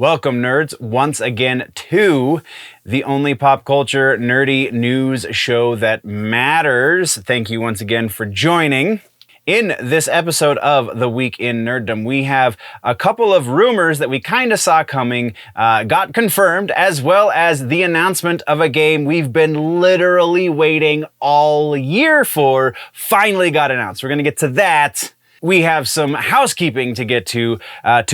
Welcome, nerds, once again to the only pop culture nerdy news show that matters. Thank you once again for joining. In this episode of The Week in Nerdom, we have a couple of rumors that we kind of saw coming, got confirmed, as well as the announcement of a game we've been literally waiting all year for, finally got announced. We're going to get to that. We have some housekeeping to get to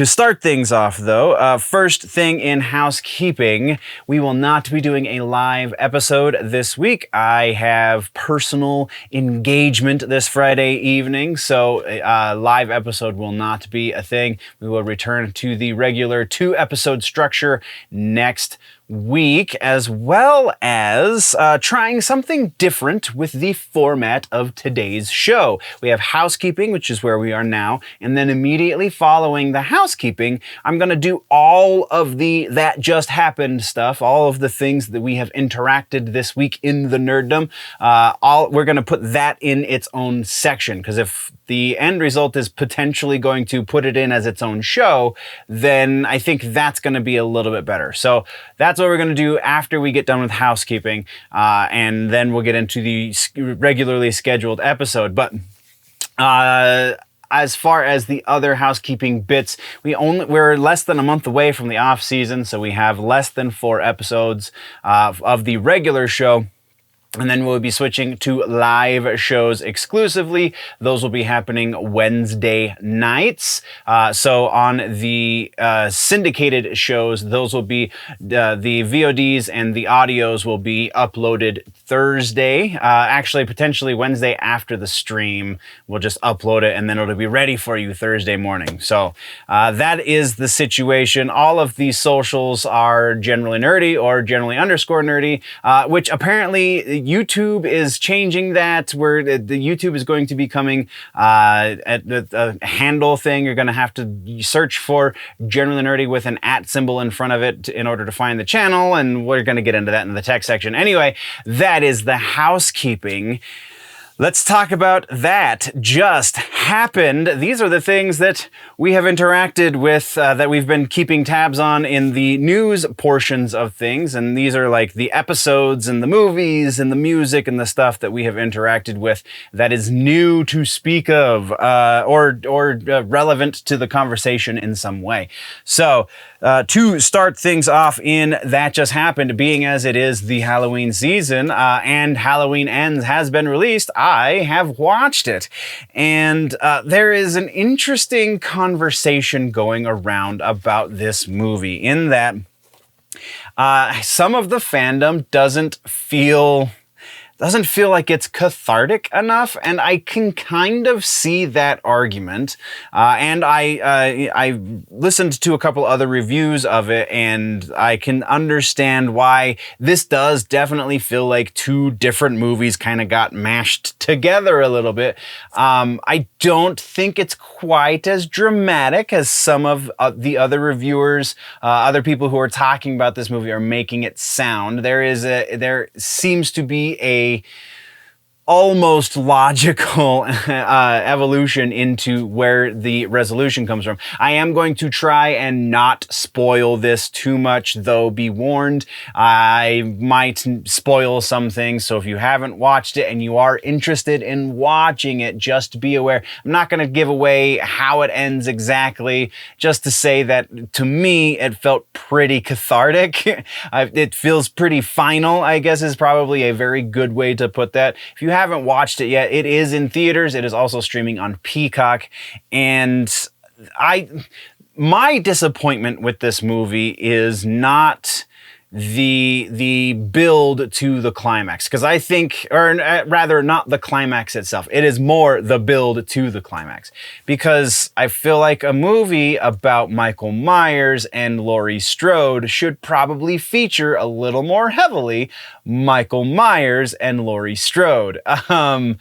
start things off, though. First thing in housekeeping, we will not be doing a live episode this week. I have personal engagement this Friday evening, so a live episode will not be a thing. We will return to the regular 2-episode structure next week, as well as trying something different with the format of today's show. We have housekeeping, which is where we are now, and then immediately following the housekeeping, I'm going to do all of the that just happened stuff, all of the things that we have interacted this week in the Nerdom. We're going to put that in its own section, because if the end result is potentially going to put it in as its own show, then I think that's going to be a little bit better. So that's what we're going to do after we get done with housekeeping, and then we'll get into the regularly scheduled episode. But as far as the other housekeeping bits, we're less than a month away from the off season, so we have less than 4 episodes of the regular show. And then we'll be switching to live shows exclusively. Those will be happening Wednesday nights. So on the syndicated shows, those will be the VODs and the audios will be uploaded Thursday. Actually, potentially Wednesday after the stream. We'll just upload it and then it'll be ready for you Thursday morning. So that is the situation. All of these socials are generally nerdy or generally _nerdy, which apparently YouTube is changing that, where the YouTube is going to be coming at a handle thing. You're going to have to search for Generally Nerdy with an @ symbol in front of it in order to find the channel, and we're going to get into that in the tech section. Anyway, that is the housekeeping. Let's talk about that just happened. These are the things that we have interacted with, that we've been keeping tabs on in the news portions of things. And these are like the episodes and the movies and the music and the stuff that we have interacted with that is new to speak of, or relevant to the conversation in some way. So to start things off in That Just Happened, being as it is the Halloween season, and Halloween Ends has been released, I have watched it, and there is an interesting conversation going around about this movie in that some of the fandom doesn't feel like it's cathartic enough, and I can kind of see that argument. And I listened to a couple other reviews of it, and I can understand why this does definitely feel like 2 different movies kind of got mashed together a little bit. I don't think it's quite as dramatic as some of the other reviewers, other people who are talking about this movie are making it sound. There seems to be a almost logical evolution into where the resolution comes from. I am going to try and not spoil this too much, though be warned, I might spoil some things, so if you haven't watched it and you are interested in watching it, just be aware. I'm not going to give away how it ends exactly, just to say that to me it felt pretty cathartic. It feels pretty final, I guess is probably a very good way to put that. If you haven't watched it yet, it is in theaters. It is also streaming on Peacock, and my disappointment with this movie is not the build to the climax, because I think, or rather not the climax itself, it is more the build to the climax, because I feel like a movie about Michael Myers and Laurie Strode should probably feature a little more heavily Michael Myers and Laurie Strode. I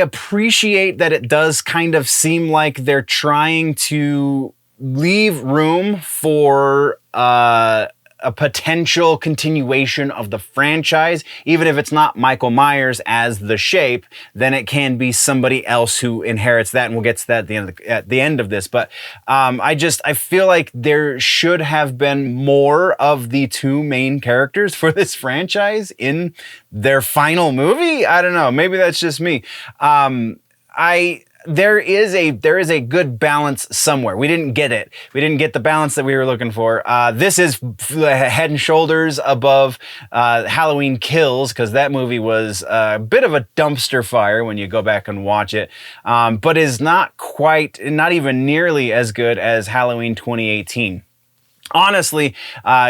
appreciate that it does kind of seem like they're trying to leave room for a potential continuation of the franchise, even if it's not Michael Myers as the Shape, then it can be somebody else who inherits that, and we'll get to that at the end of this. But I feel like there should have been more of the two main characters for this franchise in their final movie. I don't know. Maybe that's just me. There is a good balance somewhere. We didn't get it. We didn't get the balance that we were looking for. This is head and shoulders above Halloween Kills, because that movie was a bit of a dumpster fire when you go back and watch it, but is not even nearly as good as Halloween 2018. Honestly,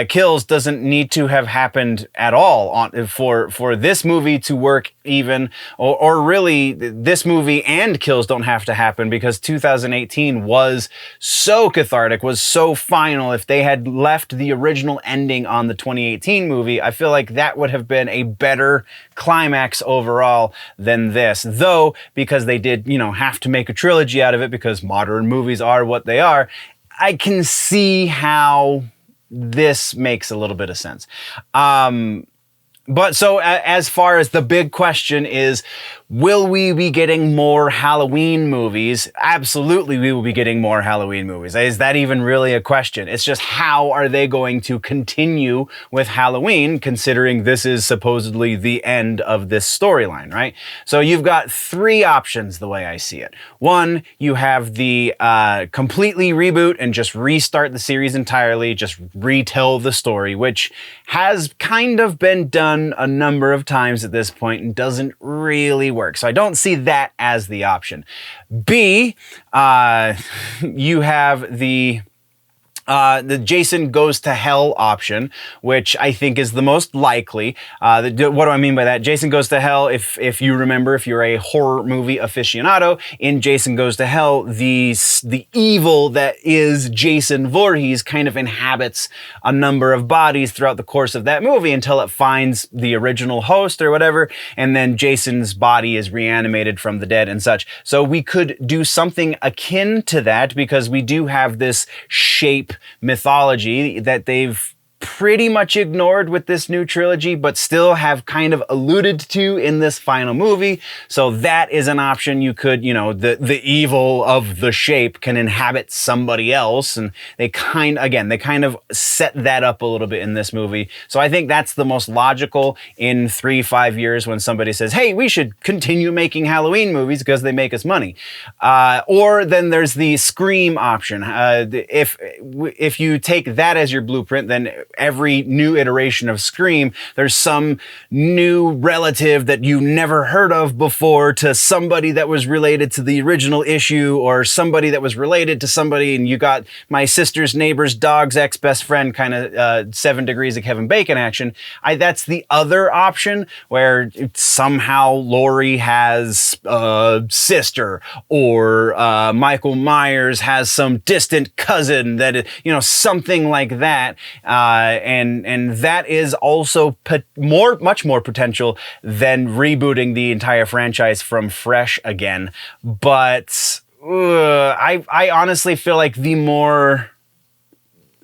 Kills doesn't need to have happened at all for this movie to work even, or really this movie and Kills don't have to happen, because 2018 was so cathartic, was so final. If they had left the original ending on the 2018 movie, I feel like that would have been a better climax overall than this. Though, because they did, have to make a trilogy out of it, because modern movies are what they are, I can see how this makes a little bit of sense. But so as far as the big question is, will we be getting more Halloween movies? Absolutely, we will be getting more Halloween movies. Is that even really a question? It's just, how are they going to continue with Halloween, considering this is supposedly the end of this storyline, right? So you've got three options the way I see it. One, you have the completely reboot and just restart the series entirely, just retell the story, which has kind of been done a number of times at this point and doesn't really work. So I don't see that as the option. B, you have the Jason Goes to Hell option, which I think is the most likely. What do I mean by that? Jason Goes to Hell, if you remember, if you're a horror movie aficionado, in Jason Goes to Hell, the evil that is Jason Voorhees kind of inhabits a number of bodies throughout the course of that movie until it finds the original host or whatever, and then Jason's body is reanimated from the dead and such. So we could do something akin to that, because we do have this Shape mythology that they've pretty much ignored with this new trilogy, but still have kind of alluded to in this final movie. So that is an option. You could, the evil of the Shape can inhabit somebody else, and they kind of set that up a little bit in this movie. So I think that's the most logical in 3-5 years, when somebody says, hey, we should continue making Halloween movies because they make us money. Or then there's the Scream option. If you take that as your blueprint, then every new iteration of Scream, there's some new relative that you never heard of before, to somebody that was related to the original issue, or somebody that was related to somebody, and you got my sister's neighbor's dog's ex-best friend, kind of 7 Degrees of Kevin Bacon action. That's the other option, where somehow Laurie has a sister, or Michael Myers has some distant cousin that, something like that. And that is also much more potential than rebooting the entire franchise from fresh again. But I honestly feel like the more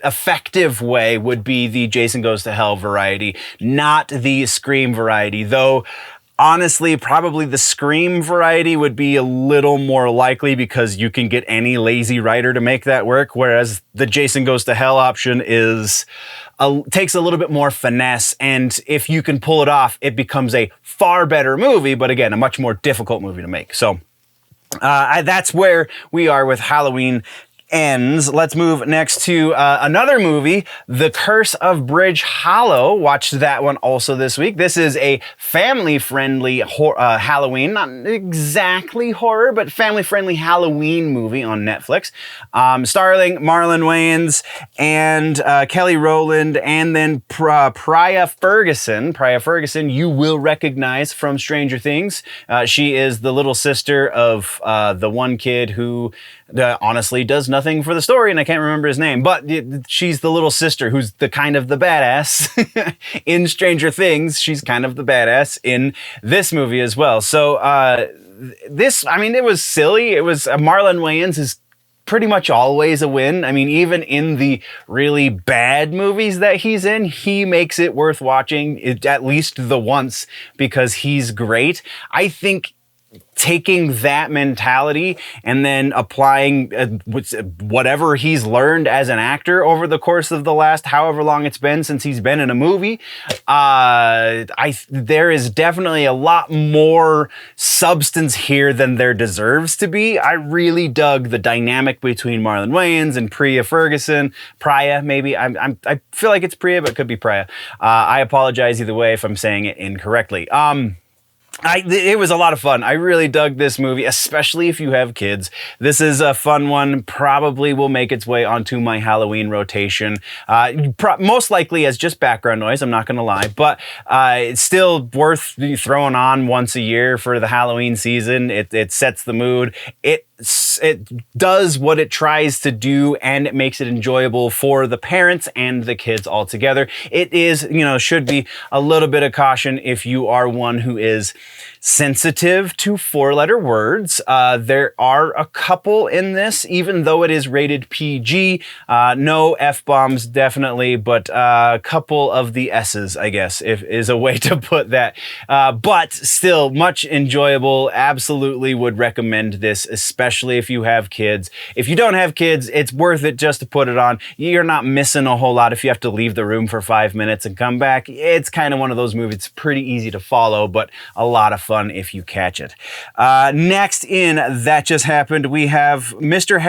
effective way would be the Jason Goes to Hell variety, not the Scream variety, though. Honestly, probably the Scream variety would be a little more likely, because you can get any lazy writer to make that work, whereas the Jason Goes to Hell option takes a little bit more finesse, and if you can pull it off, it becomes a far better movie, but again, a much more difficult movie to make. So that's where we are with Halloween Ends. Let's move next to another movie, The Curse of Bridge Hollow. Watched that one also this week. This is a family-friendly Halloween, not exactly horror, but family-friendly Halloween movie on Netflix, starring Marlon Wayans and Kelly Rowland, and then Priya Ferguson. Priya Ferguson, you will recognize from Stranger Things. She is the little sister of the one kid who honestly does nothing for the story, and I can't remember his name, but she's the little sister who's the kind of the badass in Stranger Things. She's kind of the badass in this movie as well. So it was silly. It was Marlon Wayans is pretty much always a win. I mean, even in the really bad movies that he's in, he makes it worth watching at least the once because he's great. I think taking that mentality and then applying whatever he's learned as an actor over the course of the last however long it's been since he's been in a movie, there is definitely a lot more substance here than there deserves to be. I really dug the dynamic between Marlon Wayans and Priya, maybe. I feel like it's Priya, but it could be Priya. I apologize either way if I'm saying it incorrectly. It was a lot of fun. I really dug this movie, especially if you have kids. This is a fun one. Probably will make its way onto my Halloween rotation. Most likely as just background noise, I'm not going to lie. But it's still worth throwing on once a year for the Halloween season. It sets the mood. It does what it tries to do, and it makes it enjoyable for the parents and the kids all together. It is, should be a little bit of caution if you are one who is sensitive to four-letter words. There are a couple in this, even though it is rated PG. No F-bombs, definitely, but a couple of the S's, I guess, is a way to put that. But still, much enjoyable. Absolutely would recommend this, especially if you have kids. If you don't have kids, it's worth it just to put it on. You're not missing a whole lot if you have to leave the room for 5 minutes and come back. It's kind of one of those movies. It's pretty easy to follow, but a lot of fun if you catch it. Next in That Just Happened, we have Mr.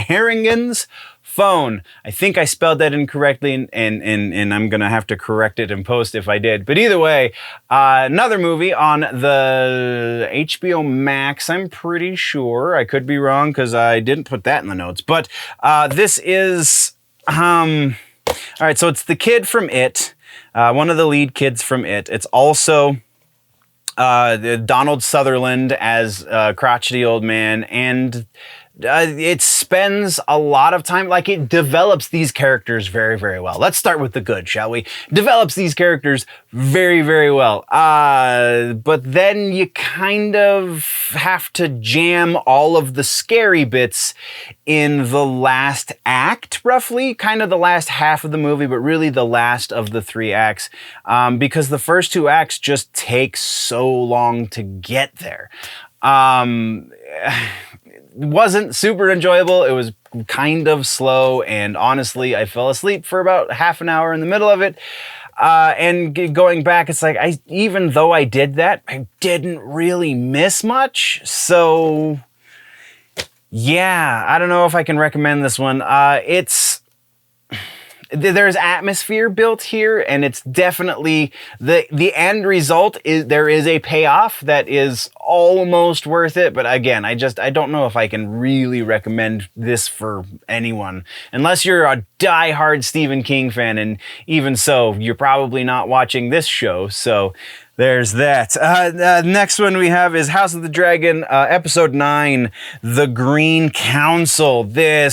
Harringen's Phone. I think I spelled that incorrectly, and I'm gonna have to correct it in post if I did. But either way, another movie on the HBO Max. I'm pretty sure. I could be wrong because I didn't put that in the notes. But this is all right. So it's the kid from It. One of the lead kids from It. It's also Donald Sutherland as a crotchety old man, and it spends a lot of time, like it develops these characters very, very well. Let's start with the good, shall we? Develops these characters very, very well. But then you kind of have to jam all of the scary bits in the last act, roughly, kind of the last half of the movie, but really the last of the 3 acts, because the first 2 acts just take so long to get there. Wasn't super enjoyable. It was kind of slow, and honestly, I fell asleep for about half an hour in the middle of it. And going back, it's like, even though I did that, I didn't really miss much. So yeah, I don't know if I can recommend this one. There's atmosphere built here, and it's definitely the end result is there is a payoff that is almost worth it. But again, I don't know if I can really recommend this for anyone unless you're a diehard Stephen King fan, and even so, you're probably not watching this show. So there's that. Next one we have is House of the Dragon, episode 9, The Green Council. We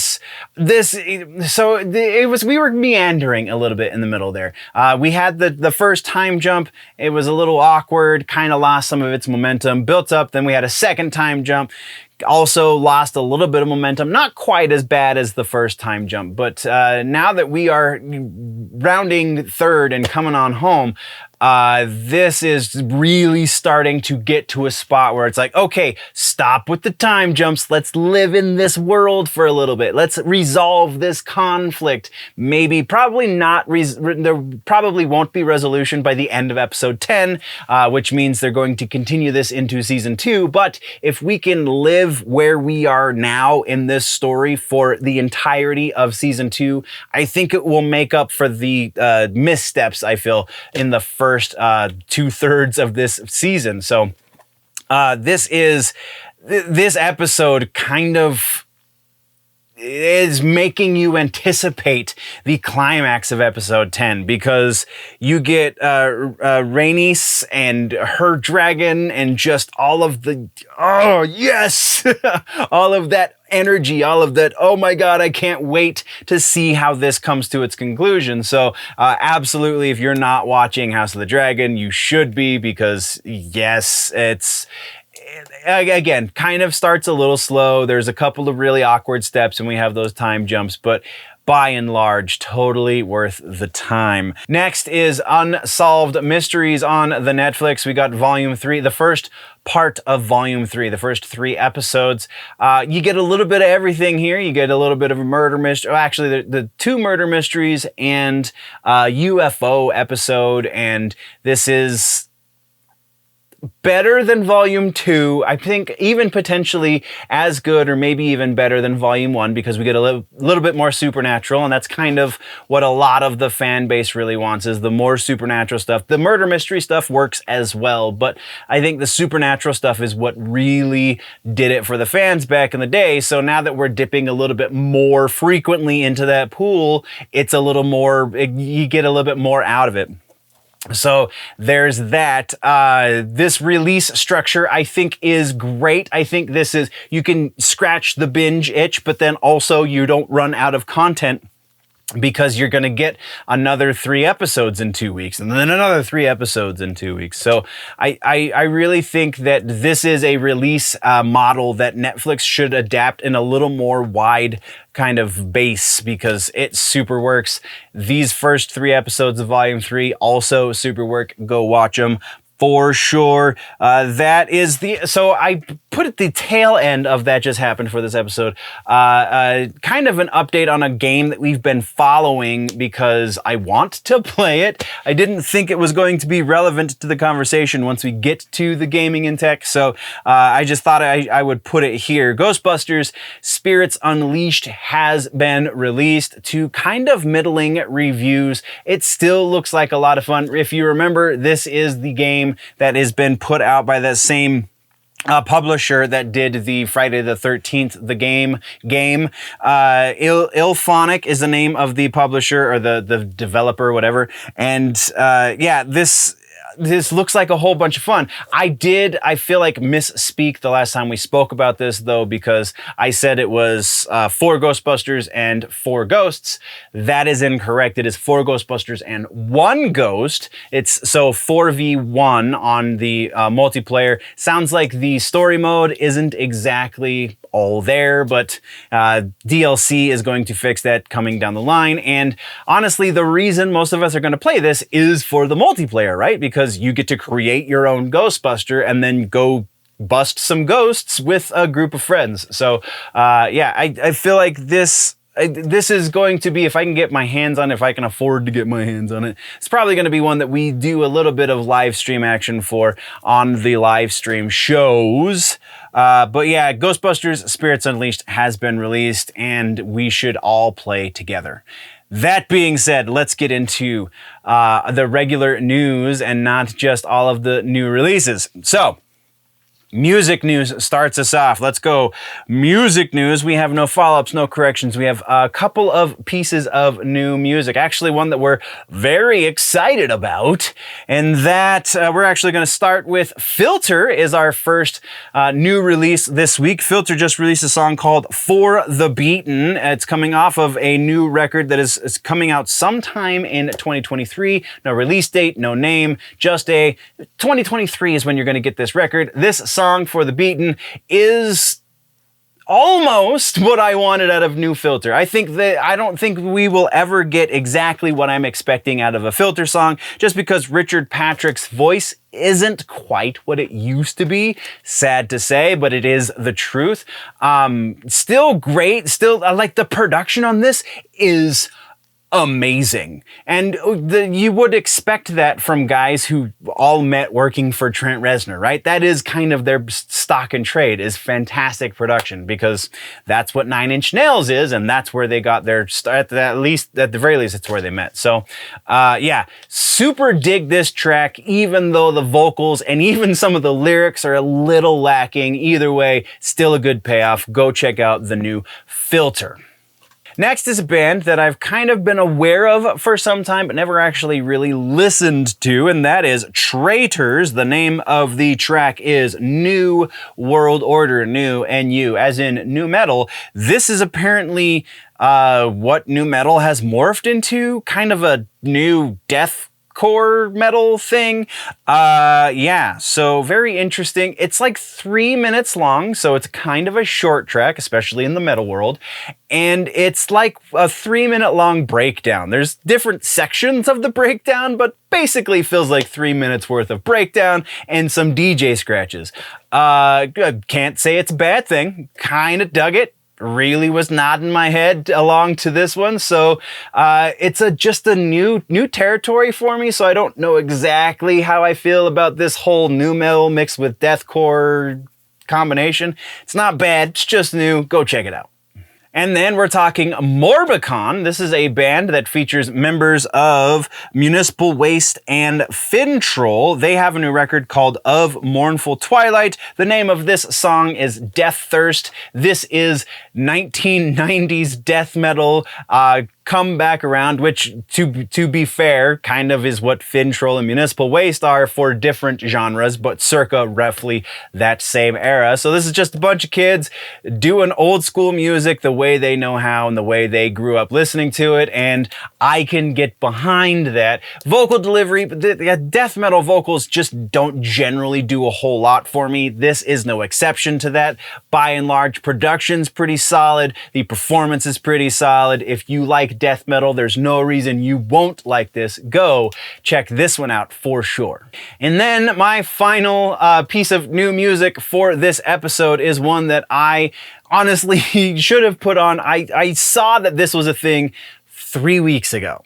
were meandering a little bit in the middle there. We had the first time jump. It was a little awkward, kind of lost some of its momentum, built up. Then we had a second time jump. Also lost a little bit of momentum, not quite as bad as the first time jump, but now that we are rounding third and coming on home, this is really starting to get to a spot where it's like, okay, stop with the time jumps. Let's live in this world for a little bit. Let's resolve this conflict. There probably won't be resolution by the end of episode 10, which means they're going to continue this into season 2. But if we can live where we are now in this story for the entirety of season 2, I think it will make up for the missteps, I feel, in the first 2/3 of this season. So this episode kind of is making you anticipate the climax of episode 10, because you get Rhaenys and her dragon and just all of the, oh yes, all of that energy, all of that, oh my god, I can't wait to see how this comes to its conclusion. So absolutely, if you're not watching House of the Dragon, you should be, because yes, again, kind of starts a little slow. There's a couple of really awkward steps and we have those time jumps, but by and large, totally worth the time. Next is Unsolved Mysteries on the Netflix. We got Volume 3, the first part of Volume 3, the first 3 episodes. You get a little bit of everything here. You get a little bit of a murder mystery. Actually, the 2 murder mysteries and a UFO episode, and this is better than Volume 2. I think even potentially as good or maybe even better than Volume 1 because we get a little bit more supernatural, and that's kind of what a lot of the fan base really wants, is the more supernatural stuff. The murder mystery stuff works as well, but I think the supernatural stuff is what really did it for the fans back in the day. So now that we're dipping a little bit more frequently into that pool, it's a little more, you get a little bit more out of it. So there's that. This release structure I think is great. I think this is, you can scratch the binge itch, but then also you don't run out of content because you're going to get another 3 episodes in 2 weeks and then another 3 episodes in 2 weeks. So I really think that this is a release model that Netflix should adapt in a little more wide kind of base because it super works. These first 3 episodes of Volume 3 also super work. Go watch them. For sure. That is so I put at the tail end of that just happened for this episode. Kind of an update on a game that we've been following because I want to play it. I didn't think it was going to be relevant to the conversation once we get to the gaming and tech. So I just thought I would put it here. Ghostbusters Spirits Unleashed has been released to kind of middling reviews. It still looks like a lot of fun. If you remember, this is the game that has been put out by that same publisher that did the Friday the 13th, the game. Ilphonic is the name of the publisher or the developer, whatever. And yeah, this looks like a whole bunch of fun. I feel like misspeak the last time we spoke about this though, because I said it was 4 Ghostbusters and 4 ghosts. That is incorrect. It is 4 Ghostbusters and 1 ghost. It's so 4v1 on the multiplayer. Sounds like the story mode isn't exactly all there, but DLC is going to fix that coming down the line. And honestly, the reason most of us are going to play this is for the multiplayer, right? Because you get to create your own Ghostbuster and then go bust some ghosts with a group of friends. So yeah, I feel like this is going to be, if I can get my hands on it, if I can afford to get my hands on it, it's probably going to be one that we do a little bit of live stream action for on the live stream shows. But yeah, Ghostbusters Spirits Unleashed has been released and we should all play together. That being said, let's get into the regular news and not just all of the new releases. So, music news starts us off. Let's go. Music news. We have no follow-ups, no corrections. We have a couple of pieces of new music. Actually, one that we're very excited about. And that we're actually going to start with Filter is our first new release this week. Filter just released a song called For the Beaten. It's coming off of a new record that is coming out sometime in 2023. No release date, no name, just a 2023 is when you're going to get this record. This song, For the Beaten, is almost what I wanted out of new Filter. I don't think we will ever get exactly what I'm expecting out of a Filter song, just because Richard Patrick's voice isn't quite what it used to be. Sad to say, but it is the truth. Still great. Still, like the production on this is amazing. And you would expect that from guys who all met working for Trent Reznor, right? That is kind of their stock and trade, is fantastic production, because that's what Nine Inch Nails is, and that's where they got their start. At the very least, it's where they met. So yeah, super dig this track, even though the vocals and even some of the lyrics are a little lacking. Either way, still a good payoff. Go check out the new Filter. Next is a band that I've kind of been aware of for some time, but never actually really listened to, and that is Traitors. The name of the track is New World Order, new, N-U, as in new metal. This is apparently what new metal has morphed into, kind of a new death core metal thing. Yeah, so very interesting. It's like 3 minutes long, so it's kind of a short track, especially in the metal world. And it's like a 3-minute long breakdown. There's different sections of the breakdown, but basically feels like 3 minutes worth of breakdown and some DJ scratches. Can't say it's a bad thing. Kind of dug it. Really was nodding my head along to this one. So it's just a new territory for me. So I don't know exactly how I feel about this whole new metal mixed with deathcore combination. It's not bad. It's just new. Go check it out. And then we're talking Morbicon. This is a band that features members of Municipal Waste and Fintroll. They have a new record called Of Mournful Twilight. The name of this song is Death Thirst. This is 1990s death metal, come back around, which to be fair, kind of is what Fintroll and Municipal Waste are for different genres, but circa roughly that same era. So this is just a bunch of kids doing old school music the way they know how and the way they grew up listening to it, and I can get behind that. Vocal delivery, the death metal vocals just don't generally do a whole lot for me. This is no exception to that. By and large, production's pretty solid. The performance is pretty solid. If you like death metal, there's no reason you won't like this. Go check this one out for sure. And then my final piece of new music for this episode is one that I honestly should have put on. I saw that this was a thing 3 weeks ago.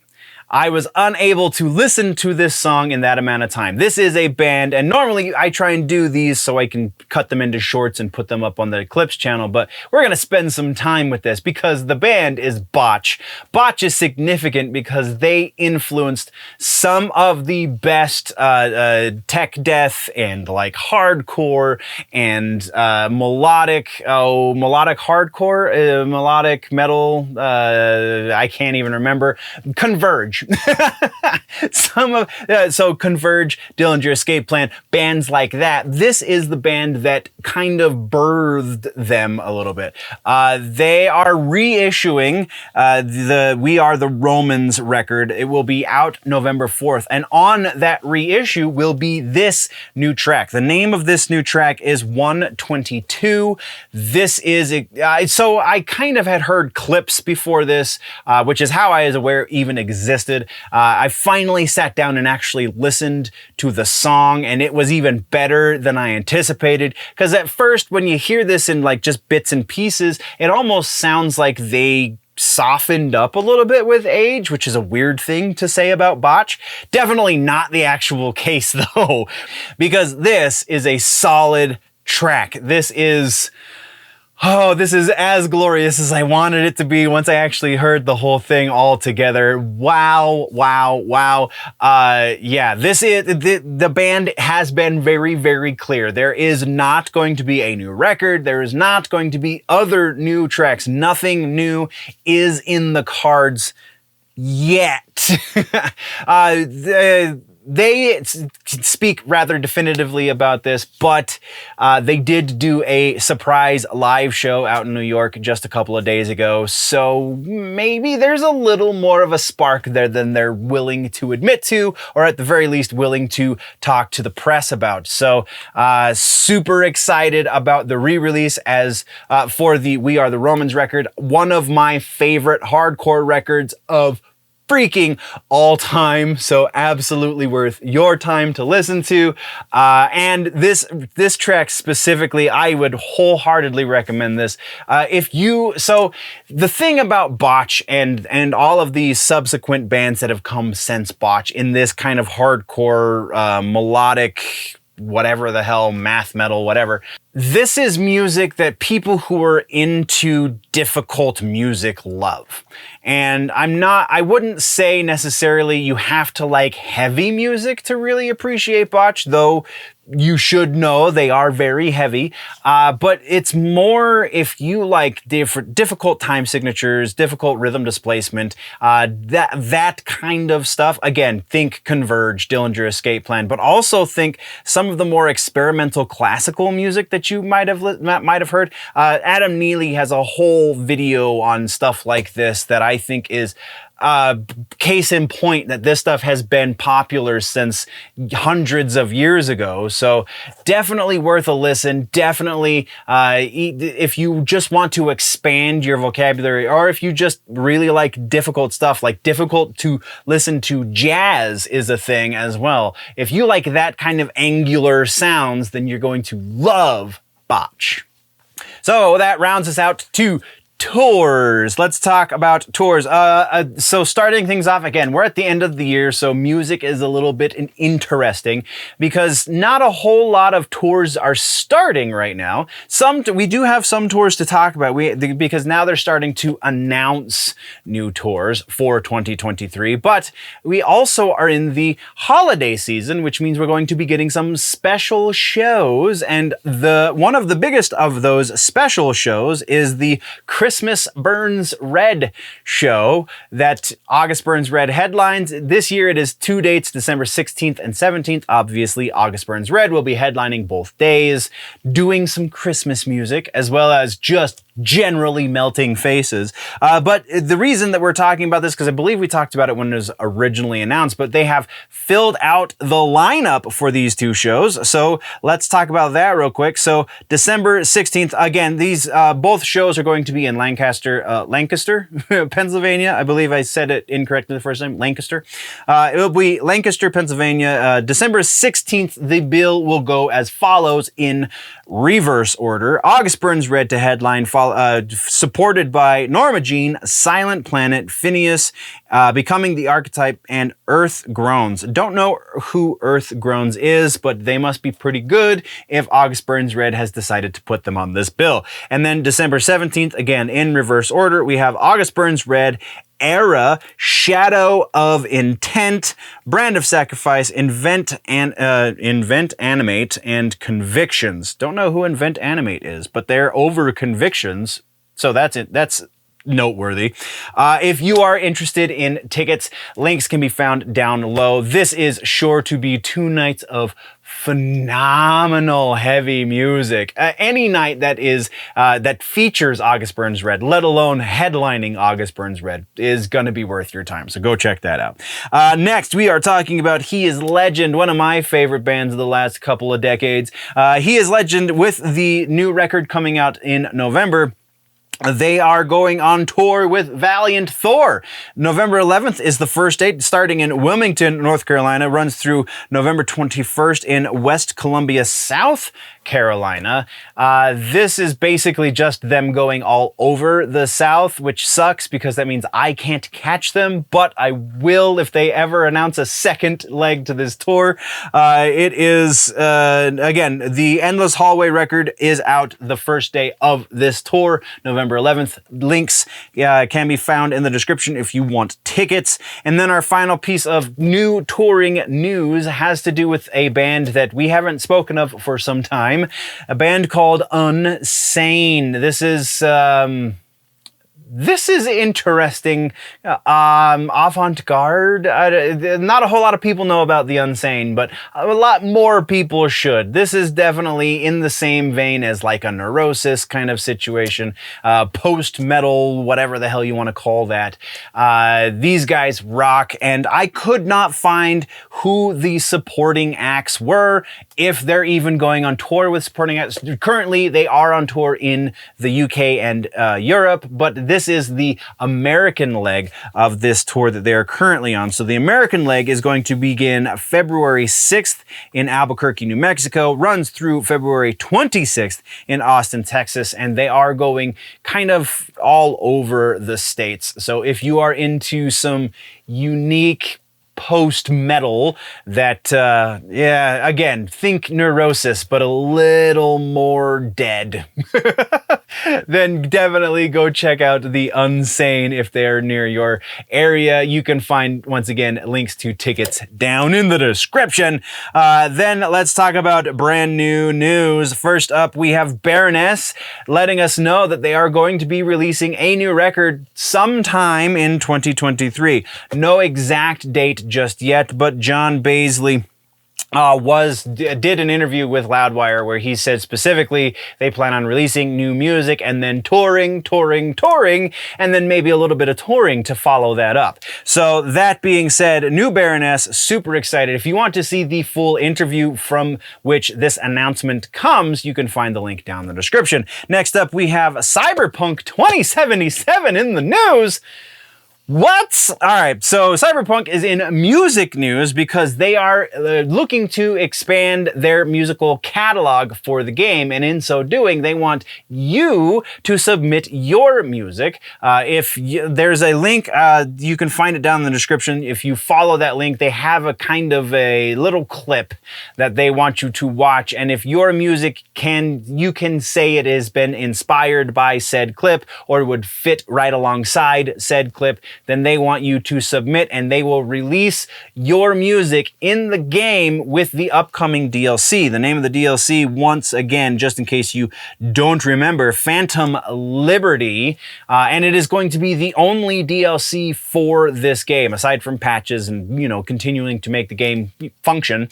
I was unable to listen to this song in that amount of time. This is a band, and normally I try and do these so I can cut them into shorts and put them up on the Eclipse channel, but we're going to spend some time with this because the band is Botch. Botch is significant because they influenced some of the best tech death and like hardcore and melodic hardcore, melodic metal, I can't even remember. Converge. So Converge, Dillinger Escape Plan, bands like that. This is the band that kind of birthed them a little bit. They are reissuing the We Are the Romans record. It will be out November 4th. And on that reissue will be this new track. The name of this new track is 122. This is, so I kind of had heard clips before this, which is how I was aware it even existed. I finally sat down and actually listened to the song, and it was even better than I anticipated. Because at first, when you hear this in like just bits and pieces, it almost sounds like they softened up a little bit with age, which is a weird thing to say about Botch. Definitely not the actual case though, because this is a solid track. This is as glorious as I wanted it to be once I actually heard the whole thing all together. Wow. Yeah, this is, the band has been very, very clear. There is not going to be a new record. There is not going to be other new tracks. Nothing new is in the cards yet. They speak rather definitively about this, but they did do a surprise live show out in New York just a couple of days ago, so maybe there's a little more of a spark there than they're willing to admit to, or at the very least willing to talk to the press about. So super excited about the re-release as for the We Are the Romans record, one of my favorite hardcore records of freaking all time, so absolutely worth your time to listen to. And this track specifically, I would wholeheartedly recommend this. So the thing about Botch and all of these subsequent bands that have come since Botch in this kind of hardcore, melodic, whatever the hell, math metal, whatever. This is music that people who are into difficult music love. And I wouldn't say necessarily you have to like heavy music to really appreciate Botch, though you should know they are very heavy. But it's more if you like difficult time signatures, difficult rhythm displacement, that kind of stuff. Again, think Converge, Dillinger Escape Plan, but also think some of the more experimental classical music that you might have heard. Adam Neely has a whole video on stuff like this that I think is case in point that this stuff has been popular since hundreds of years ago. So definitely worth a listen. Definitely, if you just want to expand your vocabulary, or if you just really like difficult stuff, like difficult to listen to jazz is a thing as well. If you like that kind of angular sounds, then you're going to love Botch. So that rounds us out to tours. Let's talk about tours. So starting things off again, we're at the end of the year, so music is a little bit interesting because not a whole lot of tours are starting right now. We do have some tours to talk about because now they're starting to announce new tours for 2023, but we also are in the holiday season, which means we're going to be getting some special shows, and one of the biggest of those special shows is the Christmas Burns Red show that August Burns Red headlines. This year it is 2 dates, December 16th and 17th. Obviously, August Burns Red will be headlining both days, doing some Christmas music, as well as just generally melting faces. But the reason that we're talking about this, because I believe we talked about it when it was originally announced, but they have filled out the lineup for these two shows. So let's talk about that real quick. So December 16th, again, these both shows are going to be in Lancaster, Pennsylvania. I believe I said it incorrectly the first time, Lancaster. It will be Lancaster, Pennsylvania. December 16th, the bill will go as follows in reverse order. August Burns Red to headline, supported by Norma Jean, Silent Planet, Phineas, Becoming the Archetype, and Earth Groans. Don't know who Earth Groans is, but they must be pretty good if August Burns Red has decided to put them on this bill. And then December 17th, again in reverse order, we have August Burns Red, Era, Shadow of Intent, Brand of Sacrifice, Invent, Animate, and Convictions. Don't know who Invent Animate is, but they're over Convictions, so that's it. That's noteworthy. If you are interested in tickets, links can be found down below. This is sure to be 2 nights of phenomenal heavy music. Any night that features August Burns Red, let alone headlining August Burns Red, is going to be worth your time. So go check that out. Next, we are talking about He Is Legend, one of my favorite bands of the last couple of decades. He Is Legend, with the new record coming out in November, they are going on tour with Valiant Thor. November 11th is the first date, starting in Wilmington, North Carolina, runs through November 21st in West Columbia, South Carolina. This is basically just them going all over the South, which sucks because that means I can't catch them, but I will if they ever announce a second leg to this tour. It is, again, the Endless Hallway record is out the first day of this tour, November 11th. Links can be found in the description if you want tickets. And then our final piece of new touring news has to do with a band that we haven't spoken of for some time. A band called Unsane. This is interesting. Avant-garde. Not a whole lot of people know about the Unsane, but a lot more people should. This is definitely in the same vein as like a Neurosis kind of situation. Post-metal, whatever the hell you want to call that. These guys rock, and I could not find who the supporting acts were, if they're even going on tour with supporting acts. Currently, they are on tour in the UK and Europe, but this is the American leg of this tour that they are currently on. So the American leg is going to begin February 6th in Albuquerque, New Mexico, runs through February 26th in Austin, Texas, and they are going kind of all over the states. So if you are into some unique post-metal that, again, think Neurosis, but a little more dead, then definitely go check out the Unsane if they're near your area. You can find, once again, links to tickets down in the description. Then let's talk about brand new news. First up, we have Baroness letting us know that they are going to be releasing a new record sometime in 2023. No exact date just yet, but John Baisley did an interview with Loudwire where he said specifically they plan on releasing new music and then touring, and then maybe a little bit of touring to follow that up. So that being said, new Baroness, super excited. If you want to see the full interview from which this announcement comes, you can find the link down in the description. Next up, we have Cyberpunk 2077 in the news. What? All right, so Cyberpunk is in music news because they are looking to expand their musical catalog for the game, and in so doing, they want you to submit your music. There's a link, you can find it down in the description. If you follow that link, they have a kind of a little clip that they want you to watch, and if your music you can say it has been inspired by said clip or would fit right alongside said clip, then they want you to submit and they will release your music in the game with the upcoming DLC. The name of the DLC, once again, just in case you don't remember, Phantom Liberty, and it is going to be the only DLC for this game, aside from patches and, you know, continuing to make the game function.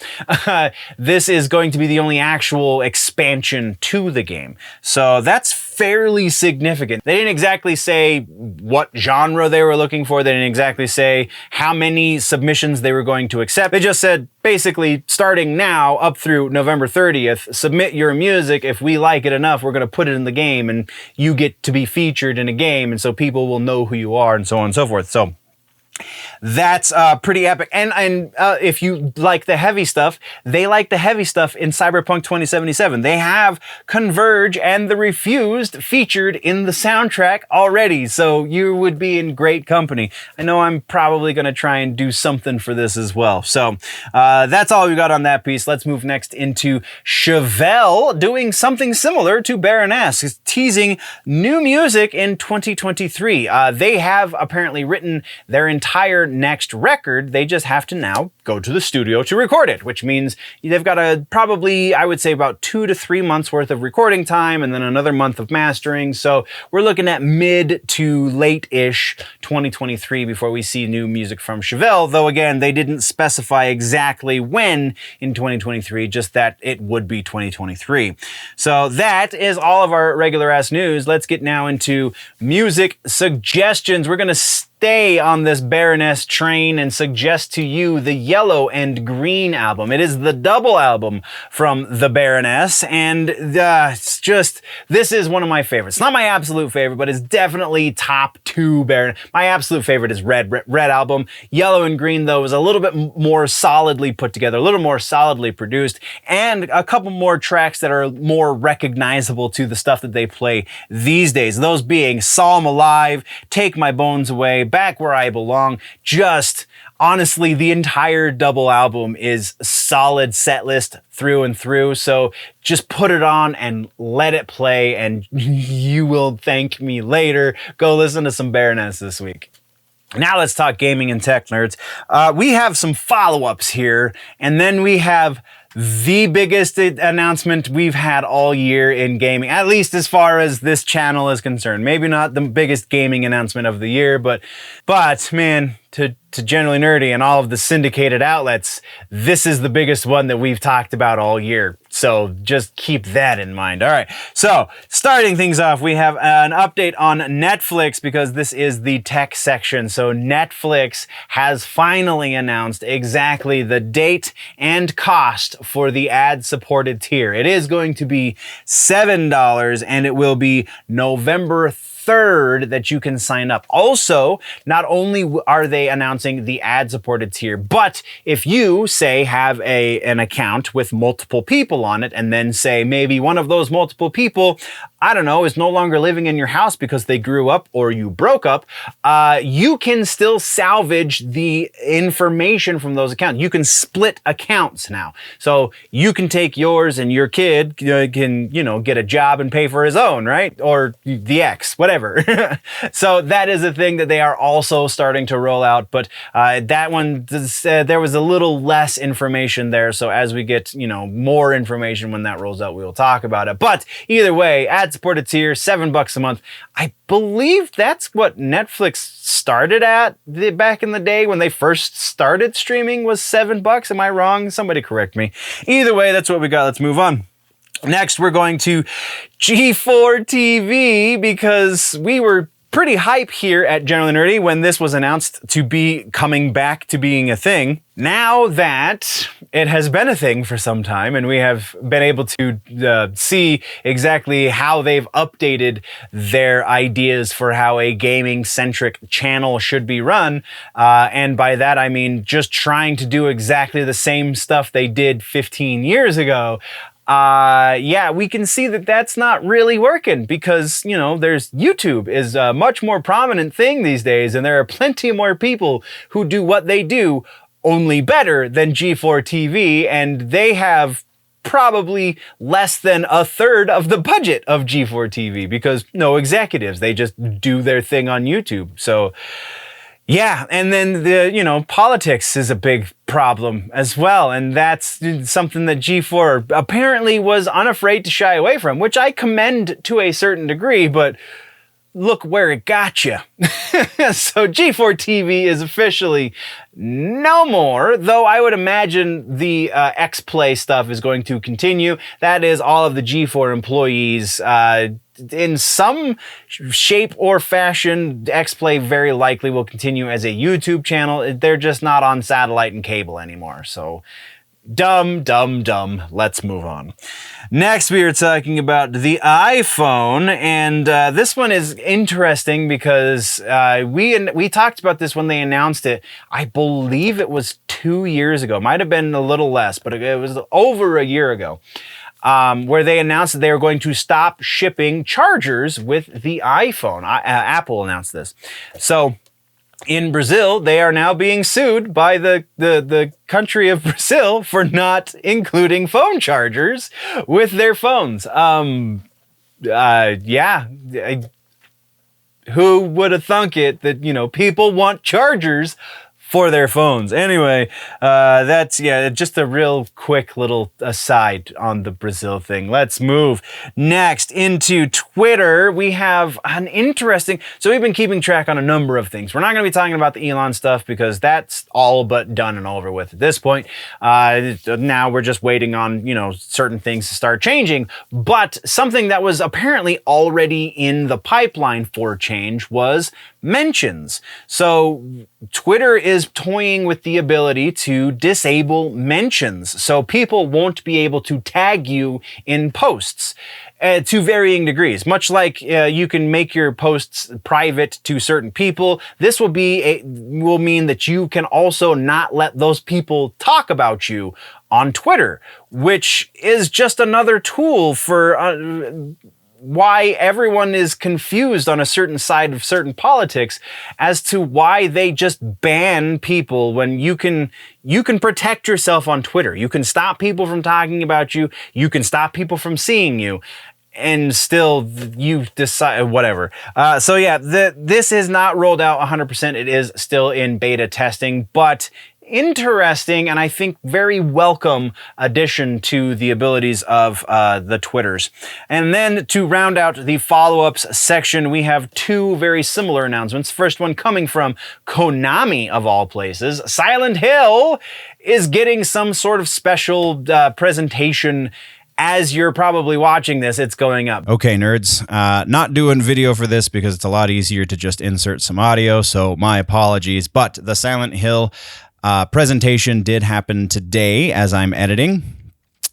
This is going to be the only actual expansion to the game. So that's fairly significant. They didn't exactly say what genre they were looking for. They didn't exactly say how many submissions they were going to accept. They just said, basically, starting now up through November 30th, submit your music. If we like it enough, we're going to put it in the game and you get to be featured in a game. And so people will know who you are and so on and so forth. So that's pretty epic. And if you like the heavy stuff, they like the heavy stuff in Cyberpunk 2077. They have Converge and The Refused featured in the soundtrack already, so you would be in great company. I know I'm probably going to try and do something for this as well. So that's all we got on that piece. Let's move next into Chevelle doing something similar to Baroness, teasing new music in 2023. They have apparently written their entire next record. They just have to now go to the studio to record it, which means they've got probably, I would say, about 2 to 3 months worth of recording time and then another month of mastering. So we're looking at mid to late-ish 2023 before we see new music from Chevelle, though again, they didn't specify exactly when in 2023, just that it would be 2023. So that is all of our regular ass news. Let's get now into music suggestions. We're going to stay on this Baroness train and suggest to you the Yellow and Green album. It is the double album from the Baroness, and it's just, this is one of my favorites. Not my absolute favorite, but it's definitely top 2 Baroness. My absolute favorite is Red album. Yellow and Green, though, is a little bit more solidly put together, a little more solidly produced, and a couple more tracks that are more recognizable to the stuff that they play these days. Those being Psalm Alive, Take My Bones Away, Back Where I Belong. Just honestly, the entire double album is solid set list through and through. So just put it on and let it play and you will thank me later. Go listen to some Baroness this week. Now let's talk gaming and tech, nerds. We have some follow-ups here, and then we have the biggest announcement we've had all year in gaming, at least as far as this channel is concerned. Maybe not the biggest gaming announcement of the year, but man, to Generally Nerdy and all of the syndicated outlets, this is the biggest one that we've talked about all year. So just keep that in mind. All right, so starting things off, we have an update on Netflix because this is the tech section. So Netflix has finally announced exactly the date and cost for the ad-supported tier. It is going to be $7 and it will be November 3rd that you can sign up. Also, not only are they announcing the ad-supported tier, but if you, say, have an account with multiple people on it, and then say maybe one of those multiple people, I don't know, is no longer living in your house because they grew up or you broke up, you can still salvage the information from those accounts. You can split accounts now. So you can take yours and your kid can, get a job and pay for his own, right? Or the ex, whatever. So that is a thing that they are also starting to roll out. But that one, there was a little less information there. So as we get, more information when that rolls out, we will talk about it. But either way, ad ad-supported tier, $7 a month. I believe that's what Netflix started at back in the day when they first started streaming, was $7. Am I wrong? Somebody correct me. Either way, that's what we got. Let's move on. Next, we're going to G4 TV because we were pretty hype here at Generally Nerdy when this was announced to be coming back to being a thing. Now that it has been a thing for some time and we have been able to see exactly how they've updated their ideas for how a gaming-centric channel should be run, and by that I mean just trying to do exactly the same stuff they did 15 years ago, yeah, we can see that that's not really working because, you know, there's YouTube is a much more prominent thing these days, and there are plenty more people who do what they do only better than G4 TV, and they have probably less than a third of the budget of G4 TV because no executives, they just do their thing on YouTube. So yeah, and then politics is a big problem as well, and that's something that G4 apparently was unafraid to shy away from, which I commend to a certain degree, but look where it got you. So G4 TV is officially no more, though I would imagine the X-Play stuff is going to continue. That is all of the G4 employees in some shape or fashion. X-Play very likely will continue as a YouTube channel. They're just not on satellite and cable anymore. So dumb. Let's move on. Next, we are talking about the iPhone, and this one is interesting because we talked about this when they announced it. I believe it was 2 years ago. Might have been a little less, but it was over a year ago. Where they announced that they were going to stop shipping chargers with the iPhone. Apple announced this. So in Brazil, they are now being sued by the country of Brazil for not including phone chargers with their phones. Yeah. Who would have thunk it that, people want chargers for their phones. Anyway, that's, just a real quick little aside on the Brazil thing. Let's move next into Twitter. We have an interesting, so we've been keeping track on a number of things. We're not going to be talking about the Elon stuff because that's all but done and over with at this point. Now we're just waiting on, certain things to start changing. But something that was apparently already in the pipeline for change was mentions. So Twitter is toying with the ability to disable mentions, so people won't be able to tag you in posts to varying degrees. Much like you can make your posts private to certain people, this will mean that you can also not let those people talk about you on Twitter, which is just another tool for why everyone is confused on a certain side of certain politics as to why they just ban people when you can protect yourself on Twitter. You can stop people from talking about you. You can stop people from seeing you. And still, you decide, whatever. So yeah, this is not rolled out 100%. It is still in beta testing, but interesting and I think very welcome addition to the abilities of the Twitters. And then to round out the follow-ups section, we have two very similar announcements. First one coming from Konami, of all places. Silent Hill is getting some sort of special presentation. As you're probably watching this, it's going up. Okay, nerds. Not doing video for this because it's a lot easier to just insert some audio, so my apologies. But the Silent Hill presentation did happen today as I'm editing.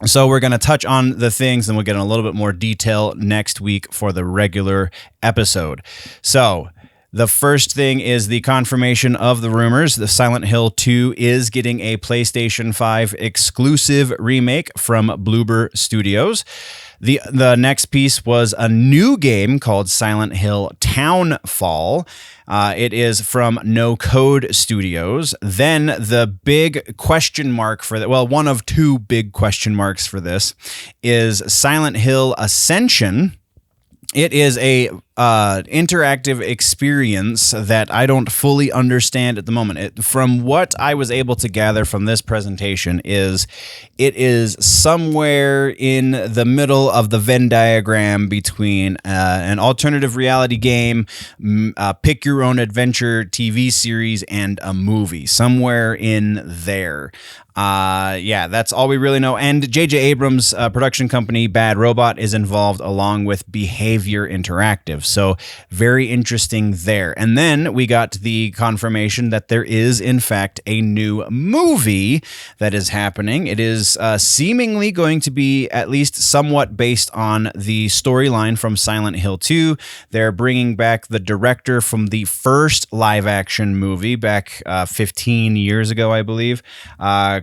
So we're going to touch on the things and we'll get in a little bit more detail next week for the regular episode. So the first thing is the confirmation of the rumors. The Silent Hill 2 is getting a PlayStation 5 exclusive remake from Bloober Studios. The next piece was a new game called Silent Hill Townfall. It is from No Code Studios. Then the big question mark for that, well, one of two big question marks for this is Silent Hill Ascension. It is a interactive experience that I don't fully understand at the moment. From what I was able to gather from this presentation it is somewhere in the middle of the Venn diagram between an alternative reality game, pick your own adventure TV series, and a movie. Somewhere in there. Yeah, that's all we really know. And J.J. Abrams' production company, Bad Robot, is involved along with Behavior Interactive. So very interesting there. And then we got the confirmation that there is, in fact, a new movie that is happening. It is seemingly going to be at least somewhat based on the storyline from Silent Hill 2. They're bringing back the director from the first live-action movie back 15 years ago, I believe. I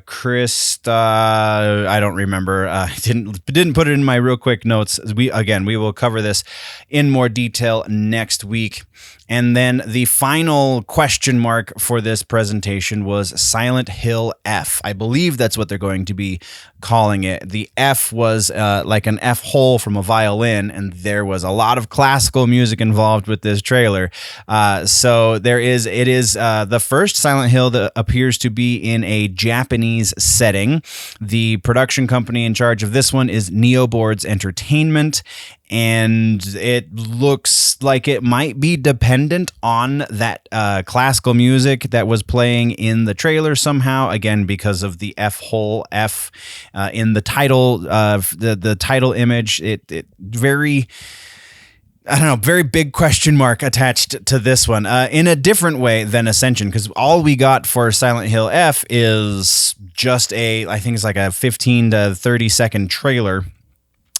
don't remember. Didn't put it in my real quick notes. We will cover this in more detail next week. And then the final question mark for this presentation was Silent Hill F. I believe that's what they're going to be calling it. The F was like an F hole from a violin, and there was a lot of classical music involved with this trailer. So it is the first Silent Hill that appears to be in a Japanese setting. The production company in charge of this one is Neoboards Entertainment, and it looks like it might be dependent on that classical music that was playing in the trailer somehow, again because of the F hole F in the title the title image. It very, I don't know, very big question mark attached to this one in a different way than Ascension, because all we got for Silent Hill F is just I think it's like a 15 to 30 second trailer.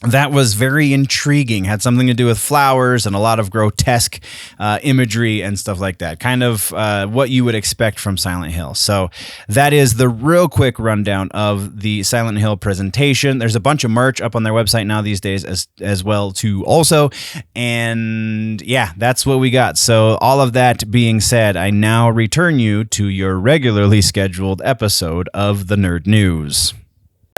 That was very intriguing, had something to do with flowers and a lot of grotesque imagery and stuff like that. Kind of what you would expect from Silent Hill. So that is the real quick rundown of the Silent Hill presentation. There's a bunch of merch up on their website now these days as well too also. And yeah, that's what we got. So all of that being said, I now return you to your regularly scheduled episode of the Nerd News.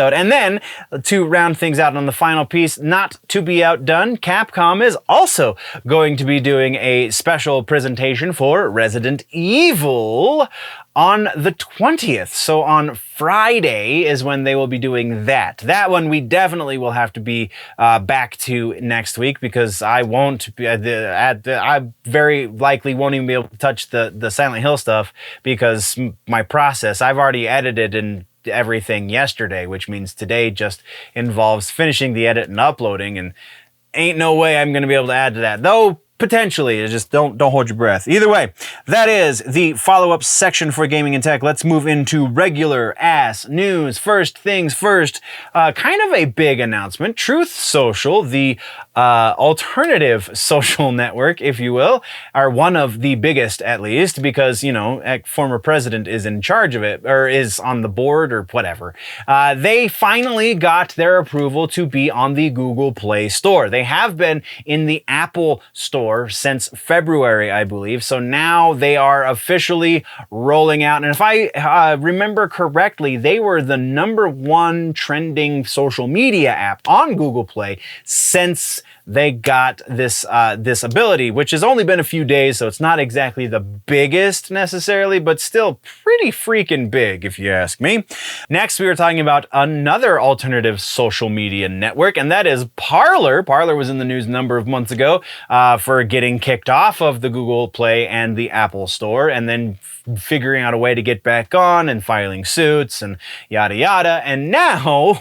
And then, to round things out on the final piece, not to be outdone, Capcom is also going to be doing a special presentation for Resident Evil on the 20th. So on Friday is when they will be doing that. That one we definitely will have to be back to next week, because I won't be, I very likely won't even be able to touch the Silent Hill stuff, because my process, I've already edited and everything yesterday, which means today just involves finishing the edit and uploading, and ain't no way I'm going to be able to add to that, though potentially. Just don't hold your breath. Either way, that is the follow-up section for gaming and tech. Let's move into regular ass news. First things first, kind of a big announcement. Truth Social, the alternative social network, if you will, are one of the biggest, at least, because, you know, a former president is in charge of it, or is on the board, or whatever. They finally got their approval to be on the Google Play Store. They have been in the Apple Store since February, I believe. So now they are officially rolling out. And if I remember correctly, they were the #1 trending social media app on Google Play since they got this ability, which has only been a few days, so it's not exactly the biggest necessarily, but still pretty freaking big, if you ask me. Next, we were talking about another alternative social media network, and that is Parler. Parler was in the news a number of months ago for getting kicked off of the Google Play and the Apple Store, and then figuring out a way to get back on and filing suits and yada yada. And now